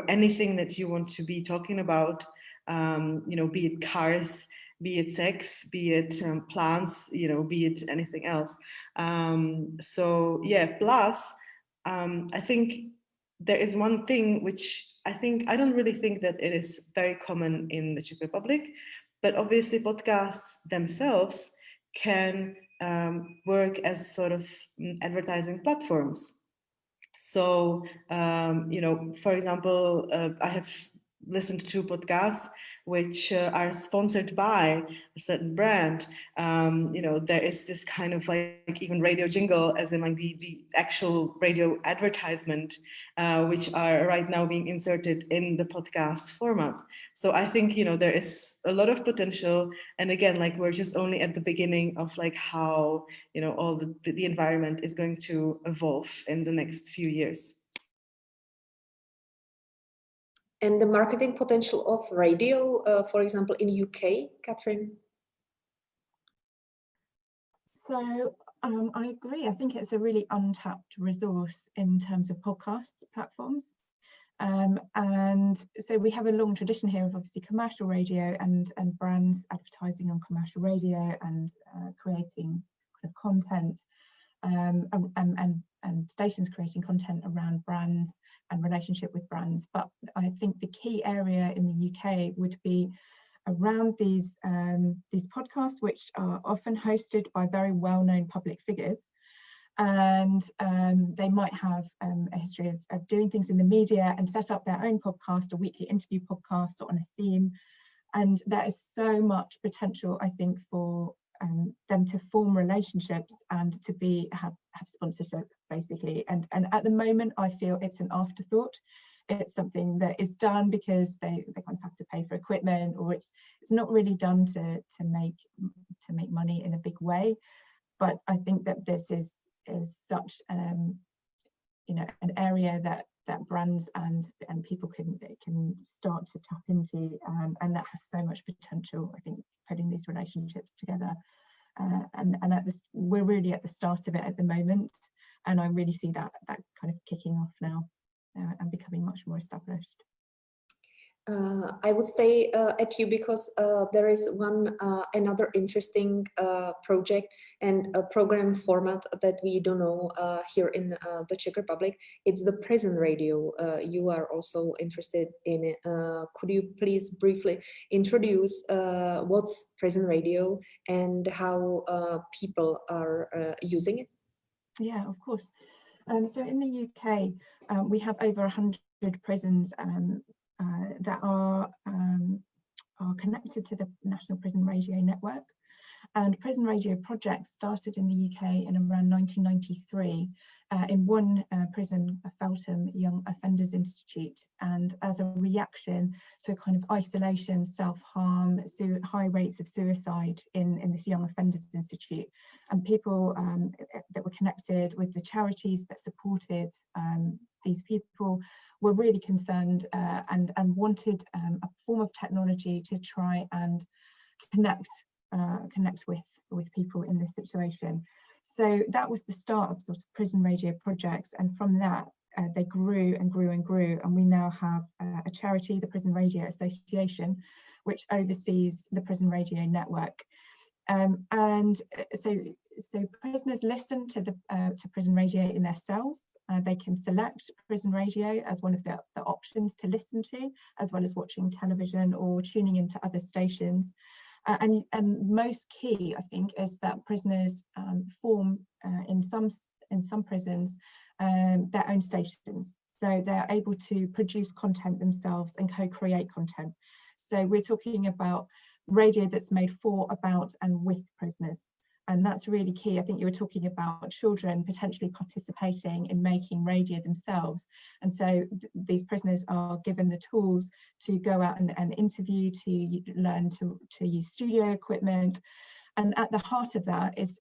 anything that you want to be talking about, be it cars, be it sex, be it plants, be it anything else. So yeah, plus I think there is one thing which I don't really think that it is very common in the Czech Republic, but obviously podcasts themselves can work as sort of advertising platforms. So, for example, I have listened to podcasts which are sponsored by a certain brand. There is this kind of like even radio jingle, as in like the actual radio advertisement, which are right now being inserted in the podcast format. So I think, there is a lot of potential. And again, like we're just only at the beginning of like how, all the environment is going to evolve in the next few years. And the marketing potential of radio, for example, in UK, KATHRYN? So I agree. I think it's a really untapped resource in terms of podcast platforms. And so we have a long tradition here of obviously commercial radio and brands advertising on commercial radio and creating kind of content and stations creating content around brands and relationship with brands. But I think the key area in the UK would be around these podcasts, which are often hosted by very well-known public figures. and they might have a history of doing things in the media and set up their own podcast, a weekly interview podcast on a theme. And there is so much potential, I think, for them to form relationships and to have sponsorship, basically. And at the moment, I feel it's an afterthought. It's something that is done because they kind of have to pay for equipment, or it's not really done to make money in a big way. But I think that this is such you know, an area that brands and people can start to tap into, and that has so much potential, I think, putting these relationships together. And we're really at the start of it at the moment, and I really see that kind of kicking off now and becoming much more established. I would stay at you because there is another interesting project and a program format that we don't know here in the Czech Republic. It's the prison radio. You are also interested in it. Could you please briefly introduce what's prison radio and how people are using it? Yeah, of course. So in the UK, we have over 100 prisons that are connected to the National Prison Radio Network. And prison radio projects started in the UK in around 1993 in one prison, Feltham Young Offenders Institute. And as a reaction to kind of isolation, self-harm, high rates of suicide in this Young Offenders Institute, and people that were connected with the charities that supported these people were really concerned and wanted a form of technology to try and connect with people in this situation. So that was the start of sort of prison radio projects, and from that they grew and grew and grew, and we now have a charity, the Prison Radio Association, which oversees the Prison Radio Network. And so prisoners listen to prison radio in their cells. They can select prison radio as one of the options to listen to, as well as watching television or tuning into other stations. And most key, I think, is that prisoners form in some prisons their own stations. So they're able to produce content themselves and co-create content. So we're talking about radio that's made for, about, and with prisoners. And that's really key. I think you were talking about children potentially participating in making radio themselves. And so these prisoners are given the tools to go out and interview, to learn to use studio equipment. And at the heart of that is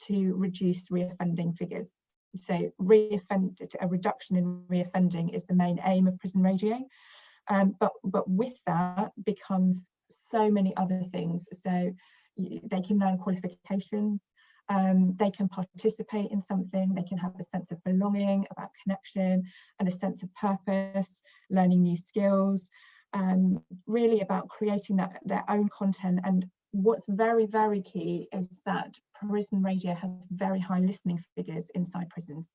to reduce reoffending figures. So a reduction in reoffending is the main aim of prison radio. But with that becomes so many other things. So they can learn qualifications, they can participate in something, they can have a sense of belonging, about connection and a sense of purpose, learning new skills, really about creating their own content. And what's very, very key is that prison radio has very high listening figures inside prisons.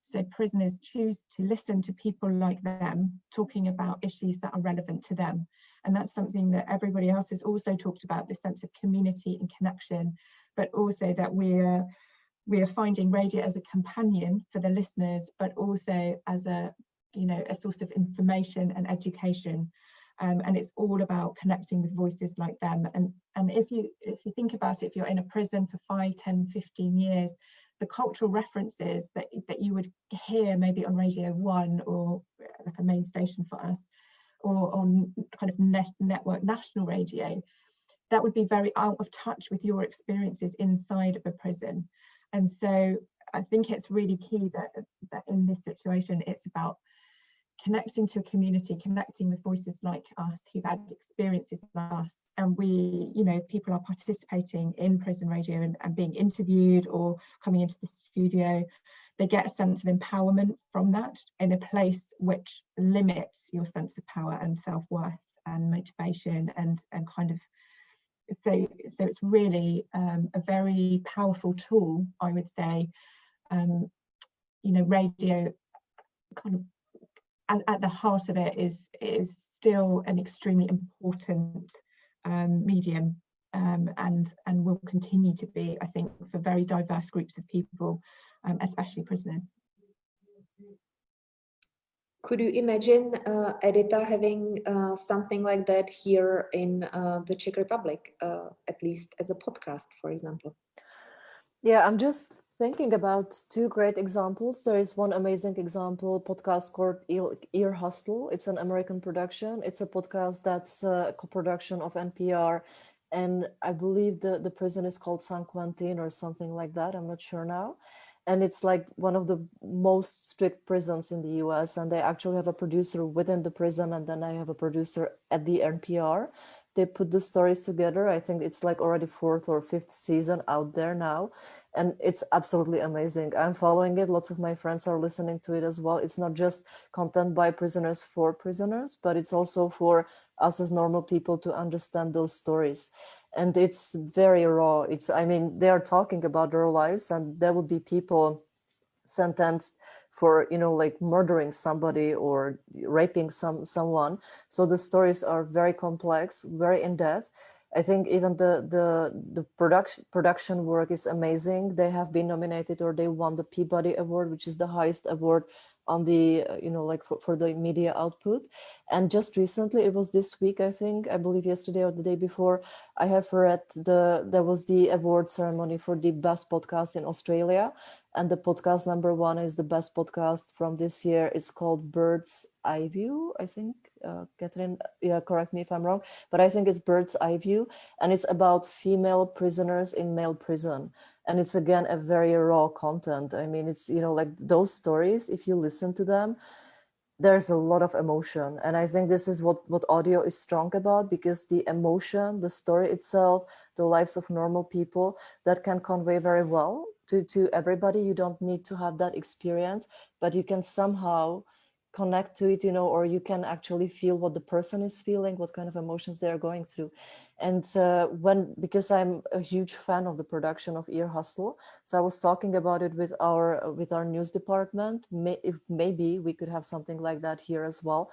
So prisoners choose to listen to people like them talking about issues that are relevant to them. And that's something that everybody else has also talked about, this sense of community and connection, but also that we are finding radio as a companion for the listeners, but also as a source of information and education. And it's all about connecting with voices like them. And if you think about it, if you're in a prison for 5, 10, 15 years, the cultural references that you would hear maybe on Radio 1 or like a main station for us, or on kind of network national radio, that would be very out of touch with your experiences inside of a prison. And so I think it's really key that in this situation, it's about connecting to a community, connecting with voices like us who've had experiences like us. And people are participating in prison radio and being interviewed or coming into the studio. They get a sense of empowerment from that in a place which limits your sense of power and self-worth and motivation and kind of, so it's really a very powerful tool, I would say. Radio kind of at the heart of it is still an extremely important medium, and will continue to be, I think, for very diverse groups of people. especially prisoners. Could you imagine EDITA having something like that here in the Czech Republic, at least as a podcast, for example? Yeah, I'm just thinking about two great examples. There is one amazing example podcast called Ear Hustle. It's an American production. It's a podcast that's a co-production of NPR, and I believe the prison is called San Quentin or something like that. I'm not sure now. And it's like one of the most strict prisons in the US, and they actually have a producer within the prison, and then I have a producer at the NPR. They put the stories together. I think it's like already 4th or 5th season out there now, and it's absolutely amazing. I'm following it. Lots of my friends are listening to it as well. It's not just content by prisoners for prisoners, but it's also for us as normal people to understand those stories. And it's very raw. I mean, they are talking about their lives, and there would be people sentenced for, like murdering somebody or raping someone. So the stories are very complex, very in-depth. I think even the production work is amazing. They have been nominated, or they won the Peabody Award, which is the highest award on the, like for the media output. And just recently, it was this week, I believe yesterday or the day before, I have read there was the award ceremony for the best podcast in Australia. And the podcast number 1 is the best podcast from this year. It's called Bird's Eye View, I think. KATHRYN, yeah, correct me if I'm wrong, but I think it's Bird's Eye View. And it's about female prisoners in male prison. And it's, again, a very raw content. I mean, it's, like those stories, if you listen to them, there's a lot of emotion. And I think this is what audio is strong about, because the emotion, the story itself, the lives of normal people, that can convey very well to everybody. You don't need to have that experience, but you can somehow connect to it, or you can actually feel what the person is feeling, what kind of emotions they are going through. And because I'm a huge fan of the production of Ear Hustle, so I was talking about it with our news department. If maybe we could have something like that here as well.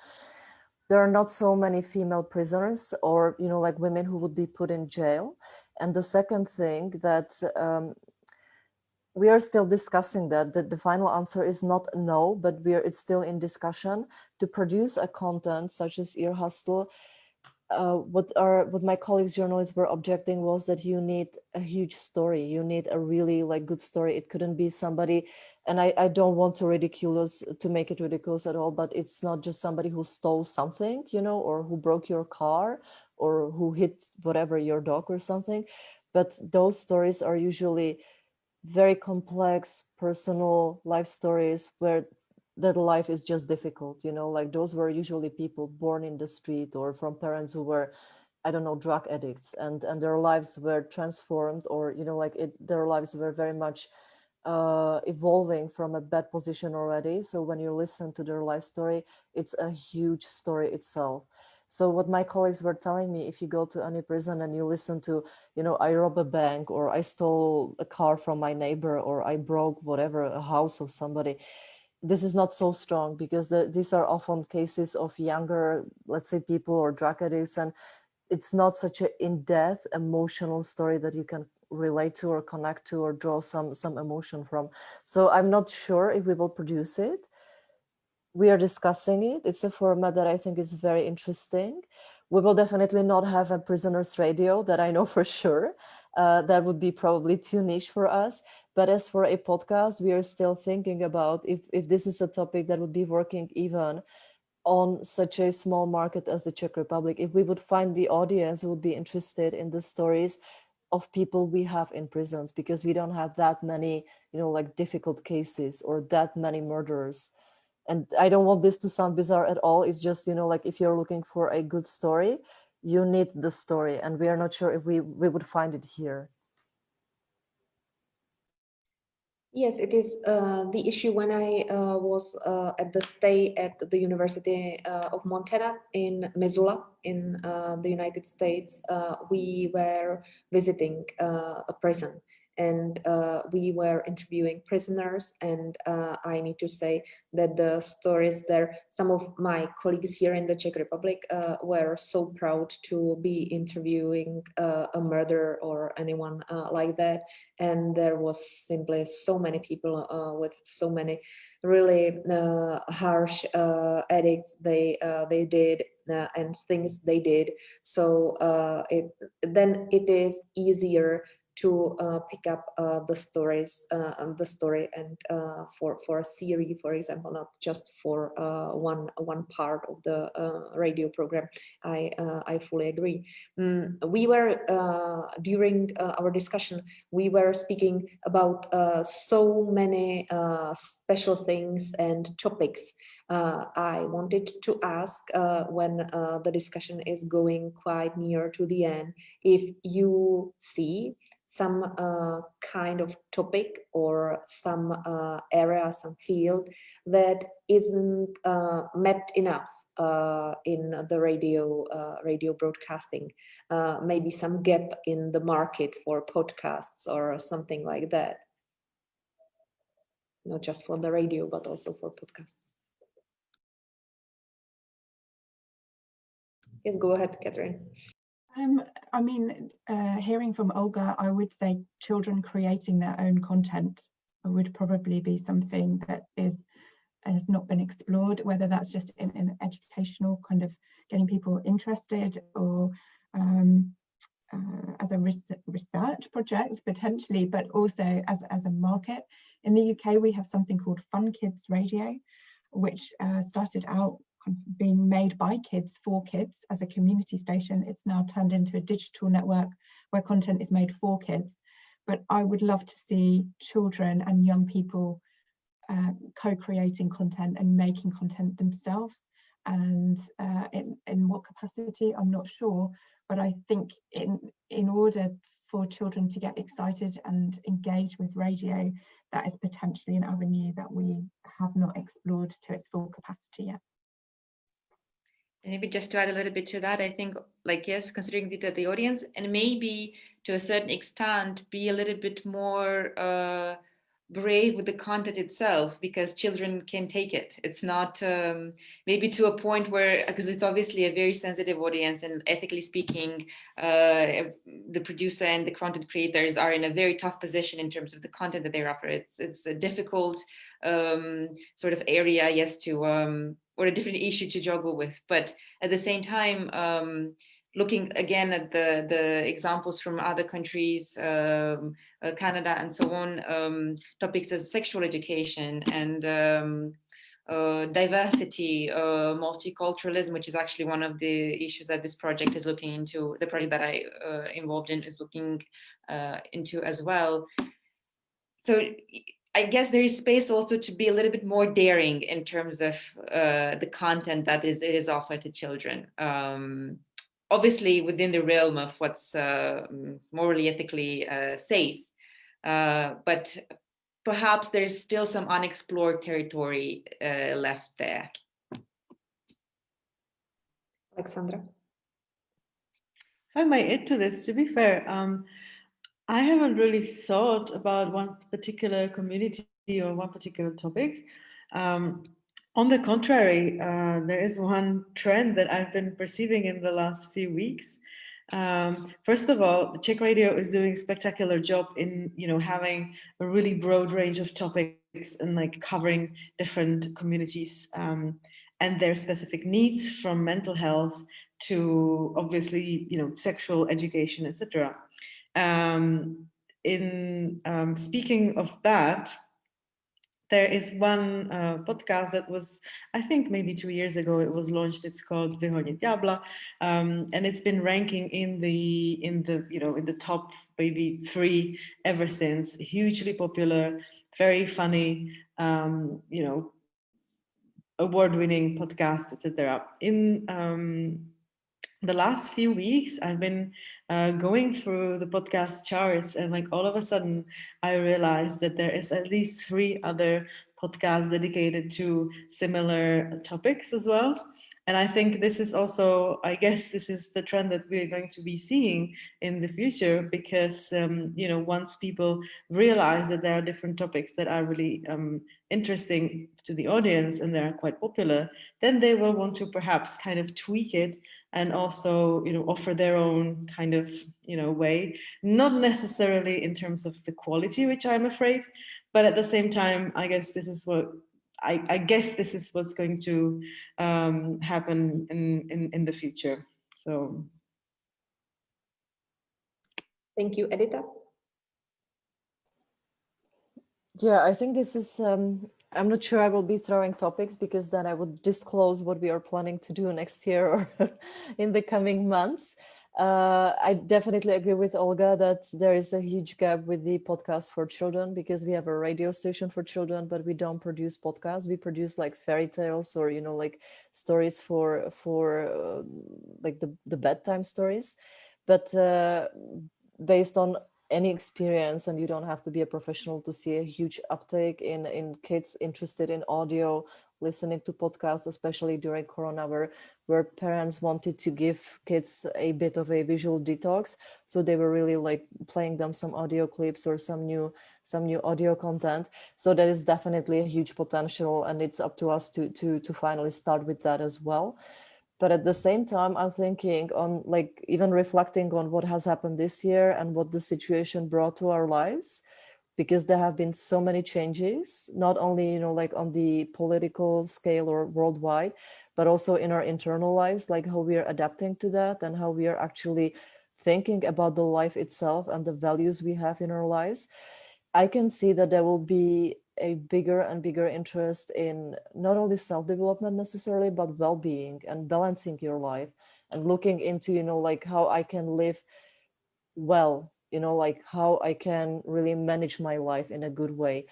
There are not so many female prisoners, or like women who would be put in jail. And the second thing that we are still discussing that the final answer is not no, but it's still in discussion to produce a content such as Ear Hustle. What my colleagues journalists were objecting was that you need a huge story. You need a really good story. It couldn't be somebody, and I don't want to make it ridiculous at all, but it's not just somebody who stole something, or who broke your car, or who hit whatever, your dog or something. But those stories are usually very complex, personal life stories where that life is just difficult, like those were usually people born in the street or from parents who were, I don't know, drug addicts, and their lives were transformed, or, their lives were very much evolving from a bad position already. So when you listen to their life story, it's a huge story itself. So what my colleagues were telling me, if you go to any prison and you listen to, I robbed a bank, or I stole a car from my neighbor, or I broke whatever, a house of somebody, this is not so strong, because these are often cases of younger, let's say, people or drug addicts, and it's not such an in-depth emotional story that you can relate to or connect to or draw some emotion from. So I'm not sure if we will produce it. We are discussing it. It's a format that I think is very interesting. We will definitely not have a prisoners radio, that I know for sure. That would be probably too niche for us. But as for a podcast, we are still thinking about if this is a topic that would be working even on such a small market as the Czech Republic, if we would find the audience who would be interested in the stories of people we have in prisons, because we don't have that many, difficult cases or that many murderers. And I don't want this to sound bizarre at all. It's just, if you're looking for a good story, you need the story. And we are not sure if we would find it here. Yes, it is the issue. When I was at the stay at the University of Montana in Missoula in the United States, we were visiting a prison. and we were interviewing prisoners, and I need to say that the stories there, some of my colleagues here in the Czech Republic were so proud to be interviewing a murderer or anyone like that, and there was simply so many people with so many really harsh edicts they did and things they did. So then it is easier to pick up the story and for a series, for example, not just for one part of the radio program. I fully agree. We were during our discussion, we were speaking about so many special things and topics. I wanted to ask when the discussion is going quite near to the end, if you see some kind of topic or some area, some field that isn't mapped enough in the radio broadcasting, maybe some gap in the market for podcasts or something like that, not just for the radio but also for podcasts. Yes, go ahead, KATHRYN. I mean, hearing from Olga, I would say children creating their own content would probably be something that has not been explored, whether that's just in an educational kind of getting people interested, or as a research project potentially, but also as a market. In the UK, we have something called Fun Kids Radio, which started out being made by kids for kids as a community station. It's now turned into a digital network where content is made for kids. But I would love to see children and young people co-creating content and making content themselves. And in what capacity, I'm not sure. But I think in order for children to get excited and engage with radio, that is potentially an avenue that we have not explored to its full capacity yet. And maybe just to add a little bit to that, I think, like, yes, considering the audience, and maybe to a certain extent be a little bit more brave with the content itself, because children can take it. It's not maybe to a point where, because it's obviously a very sensitive audience, and ethically speaking, the producer and the content creators are in a very tough position in terms of the content that they offer. It's a difficult sort of area, yes, to or a different issue to juggle with. But at the same time, looking again at the examples from other countries, Canada and so on, topics as sexual education and diversity, multiculturalism, which is actually one of the issues that this project is looking into, the project that I involved in is looking into as well. So I guess there is space also to be a little bit more daring in terms of the content that is offered to children. Obviously within the realm of what's morally, ethically safe, but perhaps there's still some unexplored territory left there. Alexandra? If I may add to this, to be fair, I haven't really thought about one particular community or one particular topic. On the contrary, there is one trend that I've been perceiving in the last few weeks. First of all, the Czech radio is doing a spectacular job in, having a really broad range of topics and like covering different communities and their specific needs, from mental health to obviously, sexual education, etc. Speaking of that, there is one podcast that was, I think maybe 2 years ago, it was launched. It's called Vyhodit Diabla, and it's been ranking in the top maybe 3 ever since. Hugely popular, very funny, award-winning podcast, etc. In the last few weeks, I've been going through the podcast charts, and like all of a sudden I realized that there is at least 3 other podcasts dedicated to similar topics as well. And I think this is also, I guess this is the trend that we're going to be seeing in the future, because, you know, once people realize that there are different topics that are really interesting to the audience and they're quite popular, then they will want to perhaps kind of tweak it and also, you know, offer their own kind of, you know, way, not necessarily in terms of the quality, which I'm afraid, but at the same time, I guess this is what I guess this is what's going to happen in the future. So. Thank you, Edita. Yeah, I think this is, I'm not sure I will be throwing topics, because then I would disclose what we are planning to do next year or in the coming months. I definitely agree with Olga that there is a huge gap with the podcast for children, because we have a radio station for children, but we don't produce podcasts. We produce like fairy tales or, you know, like stories for like the bedtime stories. But based on any experience, and you don't have to be a professional to see a huge uptake in kids interested in audio, listening to podcasts, especially during Corona, where parents wanted to give kids a bit of a visual detox. So they were really like playing them some audio clips or some new audio content. So that is definitely a huge potential, and it's up to us to finally start with that as well. But at the same time, I'm thinking on, like, even reflecting on what has happened this year and what the situation brought to our lives, because there have been so many changes, not only, you know, like on the political scale or worldwide, but also in our internal lives, like how we are adapting to that and how we are actually thinking about the life itself and the values we have in our lives. I can see that there will be a bigger and bigger interest in not only self-development necessarily, but well-being and balancing your life and looking into, you know, like how I can live well, you know, like how I can really manage my life in a good way.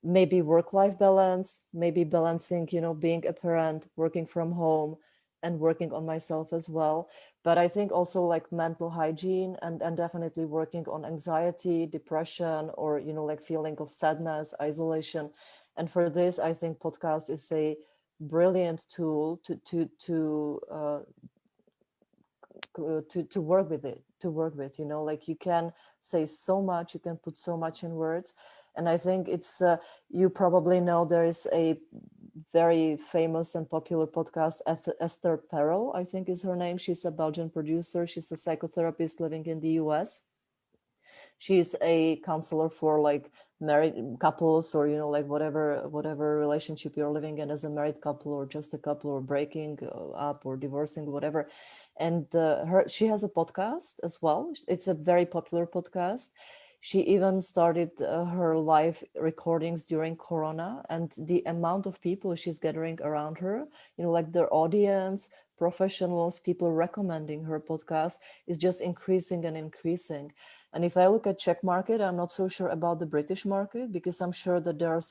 Maybe work-life balance, maybe balancing, you know, being a parent, working from home and working on myself as well. But I think also like mental hygiene and definitely working on anxiety, depression, or, you know, like feeling of sadness, isolation. And for this, I think podcast is a brilliant tool to work with it, you know, like you can say so much, you can put so much in words. And I think it's, you probably know there is a very famous and popular podcast, Esther Perel, I think is her name. She's a Belgian producer. She's a psychotherapist living in the US. She's a counselor for like married couples, or, you know, like whatever relationship you're living in as a married couple, or just a couple, or breaking up or divorcing, whatever. And she has a podcast as well. It's a very popular podcast. She even started her live recordings during Corona, and the amount of people she's gathering around her, you know, like their audience, professionals, people recommending her podcast is just increasing and increasing. And if I look at Czech market, I'm not so sure about the British market, because I'm sure that there are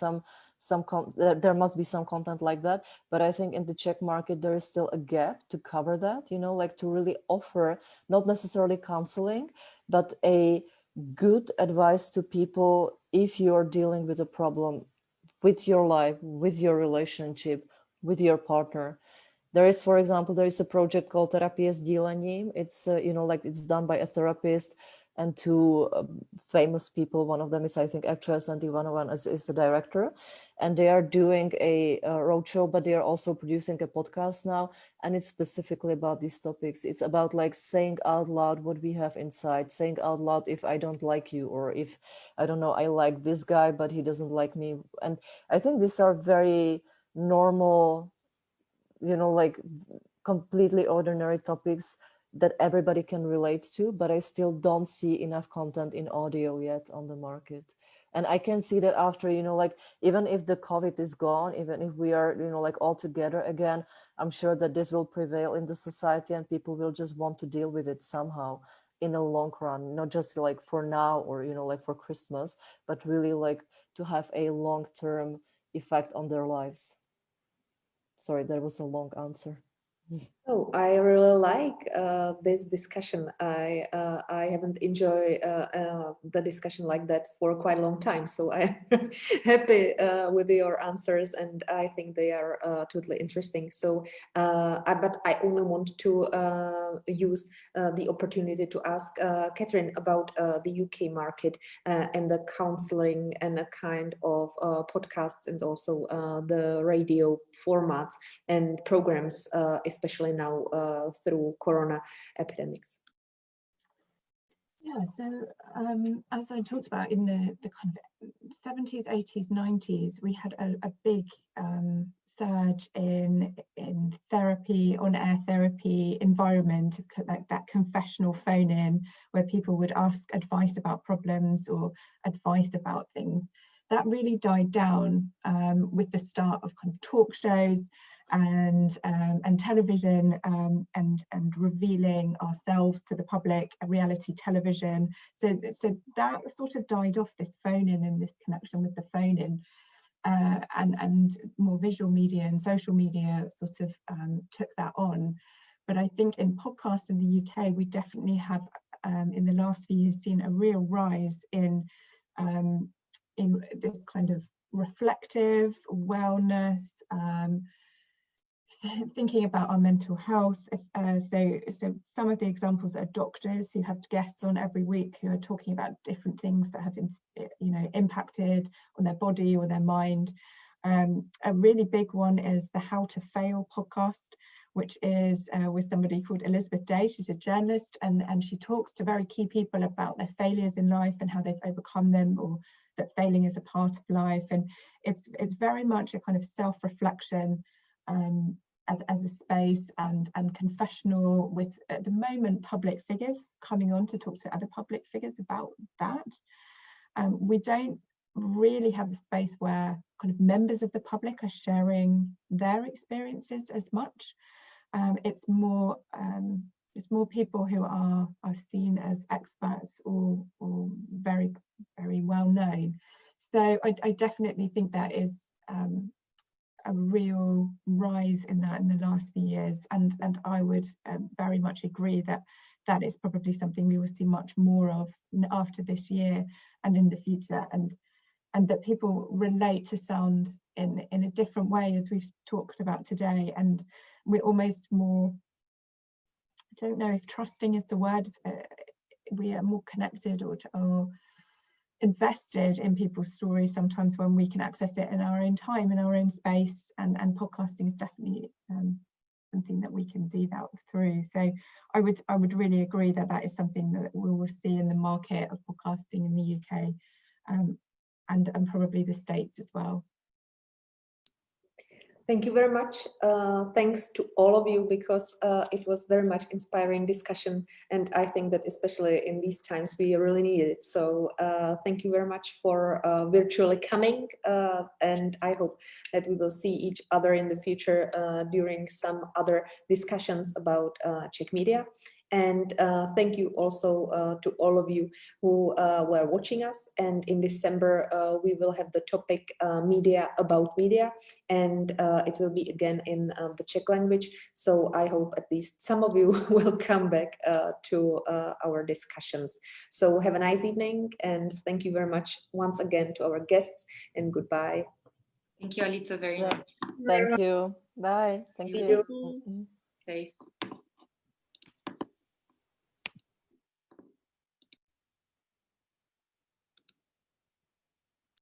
there must be some content like that. But I think in the Czech market, there is still a gap to cover that, you know, like to really offer not necessarily counseling, but a good advice to people if you're dealing with a problem with your life, with your relationship, with your partner. There is, for example, there is a project called Terapie sdílením. It's, you know, like it's done by a therapist and two famous people. One of them is, I think, actress, and the one is the director. And they are doing a roadshow, but they are also producing a podcast now. And it's specifically about these topics. It's about like saying out loud what we have inside, saying out loud if I don't like you, or if, I don't know, I like this guy, but he doesn't like me. And I think these are very normal, you know, like completely ordinary topics that everybody can relate to, but I still don't see enough content in audio yet on the market. And I can see that after, you know, like even if the COVID is gone, even if we are, you know, like all together again, I'm sure that this will prevail in the society and people will just want to deal with it somehow in a long run, not just like for now or, you know, like for Christmas, but really like to have a long-term effect on their lives. Sorry, that was a long answer. Oh, I really like this discussion. I haven't enjoyed the discussion like that for quite a long time, so I'm happy with your answers, and I think they are totally interesting. So, but I only want to use the opportunity to ask KATHRYN about the UK market and the counseling and a kind of podcasts and also the radio formats and programs, especially now through corona epidemics. Yeah, so as I talked about in the kind of 70s, 80s, 90s, we had a big surge in therapy, on-air therapy environment, like that confessional phone-in, where people would ask advice about problems or advice about things. That really died down with the start of kind of talk shows and television and revealing ourselves to the public, reality television. So that sort of died off, this phone-in and this connection with the phone-in, and more visual media and social media sort of took that on. But I think in podcasts in the UK, we definitely have in the last few years seen a real rise in this kind of reflective wellness, thinking about our mental health. So some of the examples are doctors who have guests on every week who are talking about different things that have been, impacted on their body or their mind. A really big one is the How to Fail podcast, which is with somebody called Elizabeth Day. She's a journalist, and she talks to very key people about their failures in life and how they've overcome them, or that failing is a part of life. And it's very much a kind of self-reflection as a space and confessional, with at the moment public figures coming on to talk to other public figures about that. We don't really have a space where kind of members of the public are sharing their experiences as much. It's more people who are seen as experts or very, very well known. So I definitely think that is a real rise in that in the last few years, and I would very much agree that that is probably something we will see much more of after this year and in the future, and that people relate to sound in a different way, as we've talked about today. And we're almost more, I don't know if trusting is the word, we are more connected or invested in people's stories sometimes when we can access it in our own time, in our own space, and podcasting is definitely something that we can do that through. So I would really agree that that is something that we will see in the market of podcasting in the UK, and probably the States as well. Thank you very much. Thanks to all of you, because it was very much inspiring discussion, and I think that especially in these times we really need it. So thank you very much for virtually coming, and I hope that we will see each other in the future during some other discussions about Czech media. And thank you also to all of you who were watching us. And in December, we will have the topic media about media, and it will be again in the Czech language. So I hope at least some of you will come back to our discussions. So have a nice evening, and thank you very much once again to our guests, and goodbye. Thank you, Alica, very much. Thank you. Bye. Thank See you. you. Safe.